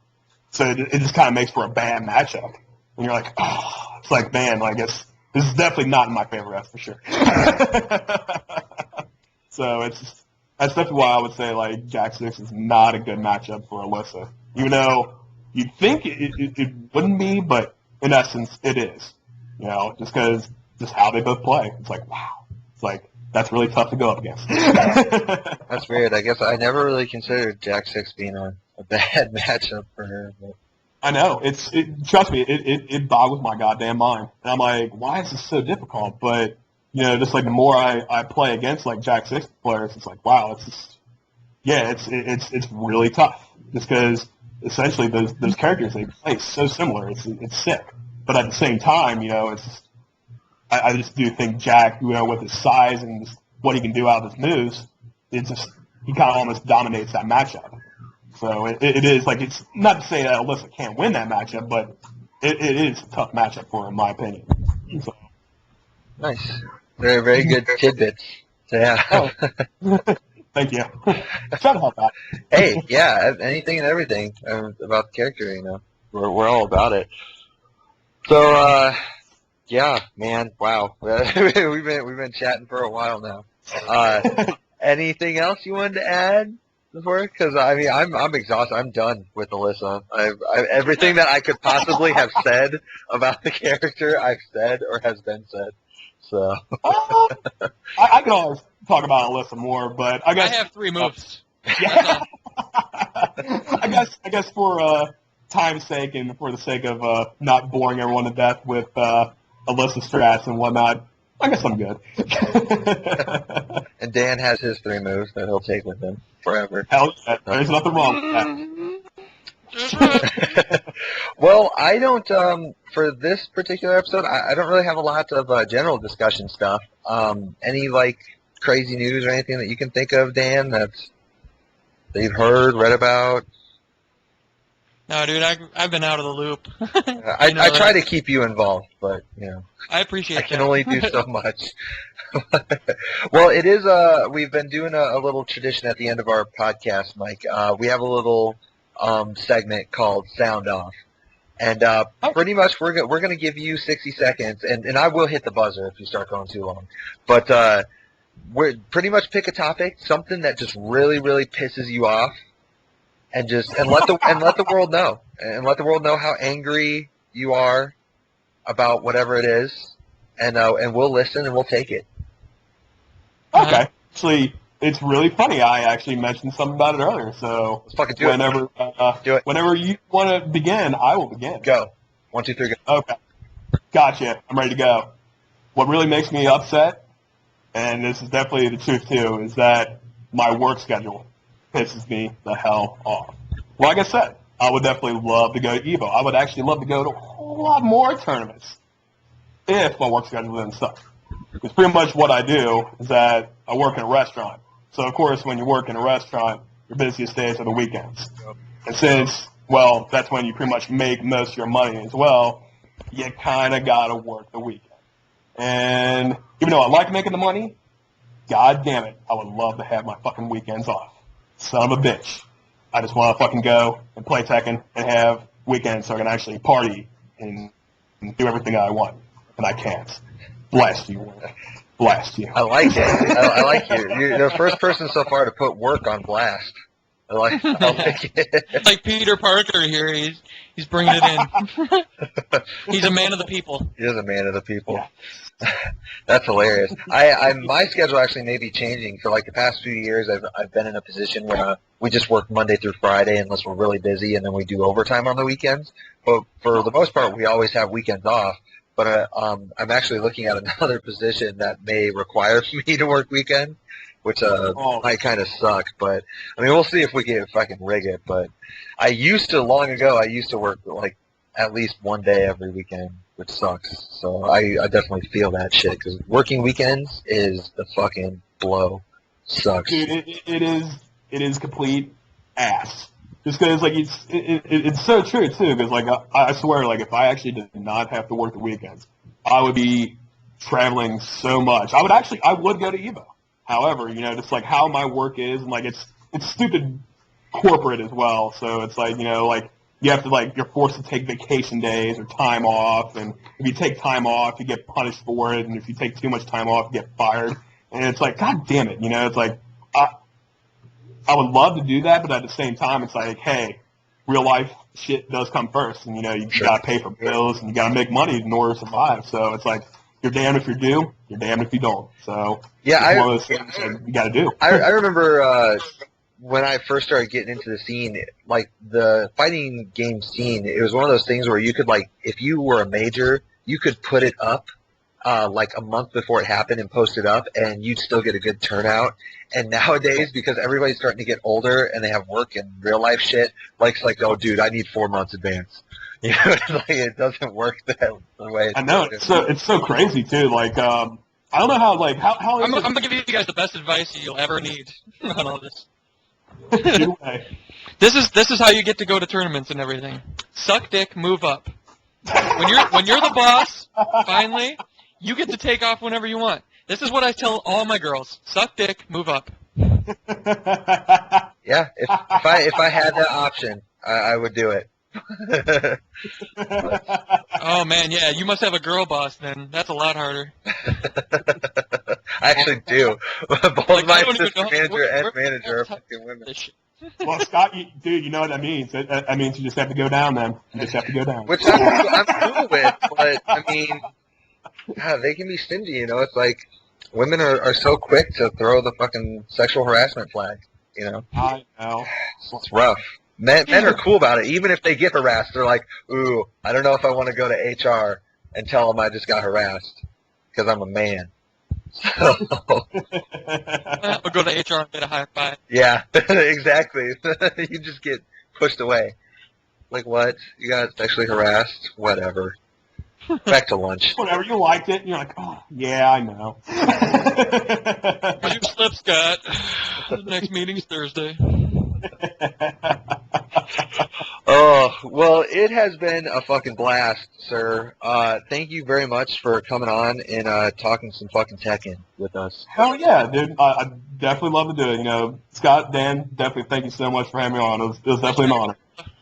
So it just kind of makes for a bad matchup. And you're like, oh, it's like, man, I guess this is definitely not in my favor, that's for sure. So that's definitely why I would say, like, Jack 6 is not a good matchup for Alisa. Even though you'd think it wouldn't be, but in essence, it is. You know, just because just how they both play. It's like, wow. It's like, that's really tough to go up against. That's weird. I guess I never really considered Jack 6 being a bad matchup for her. But. I know. Trust me, it boggles my goddamn mind. And I'm like, why is this so difficult? But, you know, just like the more I play against like Jack 6 players, it's like, wow, it's just, yeah, it's really tough. Just because essentially those characters, they play so similar. It's sick. But at the same time, you know, it's just, I just do think Jack, you know, with his size and just what he can do out of his moves, it's just, he kind of almost dominates that matchup. So it is, like, it's not to say that Alisa can't win that matchup, but it is a tough matchup for her, in my opinion. So. Nice. Very, very good tidbits. Yeah. Oh. Thank you. Try to help out. Hey, yeah, anything and everything about the character, you know. We're all about it. So, yeah, man, wow. we've been chatting for a while now. Anything else you wanted to add before? Because I mean, I'm exhausted. I'm done with Alisa. Everything that I could possibly have said about the character, I've said or has been said. So I can always talk about Alisa more, but I guess I have 3 moves. Yeah. I guess for time's sake and for the sake of not boring everyone to death with Alisa strats and whatnot, I guess I'm good. And Dan has his 3 moves that he'll take with him forever. Hell, there's nothing wrong with that. Well, I don't, for this particular episode, I don't really have a lot of general discussion stuff. Any, like, crazy news or anything that you can think of, Dan, that you've heard, read about? No, dude, I've been out of the loop. I try to keep you involved, but, you know. I appreciate that. I can only do so much. Well, it is, we've been doing a little tradition at the end of our podcast, Mike. We have a little segment called Sound Off. And pretty much we're going to give you 60 seconds, and I will hit the buzzer if you start going too long. But we're pretty much pick a topic, something that just really, really pisses you off, and let the world know. And let the world know how angry you are about whatever it is, and we'll listen and we'll take it. Okay. Actually, it's really funny. I actually mentioned something about it earlier, so let's fucking do it. Whenever you want to begin, I will begin. Go. 1, 2, 3, go. Okay. Gotcha. I'm ready to go. What really makes me upset, and this is definitely the truth too, is that my work schedule pisses me the hell off. Like I said, I would definitely love to go to EVO. I would actually love to go to a whole lot more tournaments if my work schedule didn't suck. Because pretty much what I do is that I work in a restaurant. So, of course, when you work in a restaurant, your busiest days are the weekends. And since, well, that's when you pretty much make most of your money as well, you kind of got to work the weekend. And even though I like making the money, god damn it, I would love to have my fucking weekends off. Son of a bitch. I just want to fucking go and play Tekken and have weekends so I can actually party and do everything I want. And I can't. Blast you. Blast you. I like it. I like you. You're the first person so far to put work on blast. I like it. It's like Peter Parker here. He's bringing it in. He's a man of the people. He is a man of the people. Yeah. That's hilarious. My schedule actually may be changing. For like the past few years, I've been in a position where we just work Monday through Friday unless we're really busy, and then we do overtime on the weekends. But for the most part, we always have weekends off. But I'm actually looking at another position that may require me to work weekend, which might kind of suck. But I mean, we'll see if I can rig it. But long ago, I used to work like at least one day every weekend, which sucks. So I definitely feel that shit because working weekends is the fucking blow. Sucks. Dude, it is complete ass. Just because, like, it's so true, too, because, like, I swear, like, if I actually did not have to work the weekends, I would be traveling so much. I would go to Evo. However, you know, just, like, how my work is, and, like, it's stupid corporate as well, so it's, like, you know, like, you have to, like, you're forced to take vacation days or time off, and if you take time off, you get punished for it, and if you take too much time off, you get fired. And it's like, God damn it, you know, it's like, I would love to do that, but at the same time, it's like, hey, real life shit does come first, and you know you gotta pay for bills and you gotta make money in order to survive. So it's like you're damned if you do, you're damned if you don't. So yeah, it's one of those things that you gotta do. I remember when I first started getting into the scene, like the fighting game scene, it was one of those things where you could, like, if you were a major, you could put it up like a month before it happened and post it up, and you'd still get a good turnout. And nowadays, because everybody's starting to get older and they have work and real life shit, like, it's like, oh, dude, I need 4 months advance. You know, it's like it doesn't work that way. I know it's so crazy too. Like I don't know how I'm gonna give you guys the best advice you'll ever need on all this. This is how you get to go to tournaments and everything. Suck dick, move up. When you're the boss, finally, you get to take off whenever you want. This is what I tell all my girls: suck dick, move up. Yeah, if I had that option, I would do it. Oh man, yeah, you must have a girl boss then. That's a lot harder. I actually do. Both Like, my assistant manager and manager are fucking women. Well, Scott, dude, you know what that means? That means you just have to go down, then. You just have to go down. Which I'm cool with, but I mean, God, they can be stingy. You know, it's like women are so quick to throw the fucking sexual harassment flag. You know, I know. It's rough. Men are cool about it. Even if they get harassed, they're like, ooh, I don't know if I want to go to HR and tell them I just got harassed because I'm a man. So, I'll go to HR and get a high five. yeah, exactly. You just get pushed away. Like, what? You got sexually harassed? Whatever. Back to lunch. Whatever, you liked it, and you're like, oh, yeah, I know. You slip, Scott. The next meeting's Thursday. Oh, well, it has been a fucking blast, sir. Thank you very much for coming on and talking some fucking Tekken with us. Hell yeah, dude. I definitely love to do it. You know, Scott, Dan, definitely thank you so much for having me on. It was definitely an honor.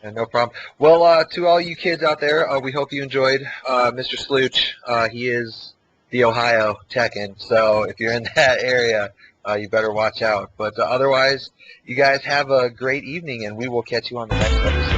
Yeah, no problem. Well, to all you kids out there, we hope you enjoyed Mr. Slooch. He is the Ohio Tekken, so if you're in that area, you better watch out. But otherwise, you guys have a great evening, and we will catch you on the next episode.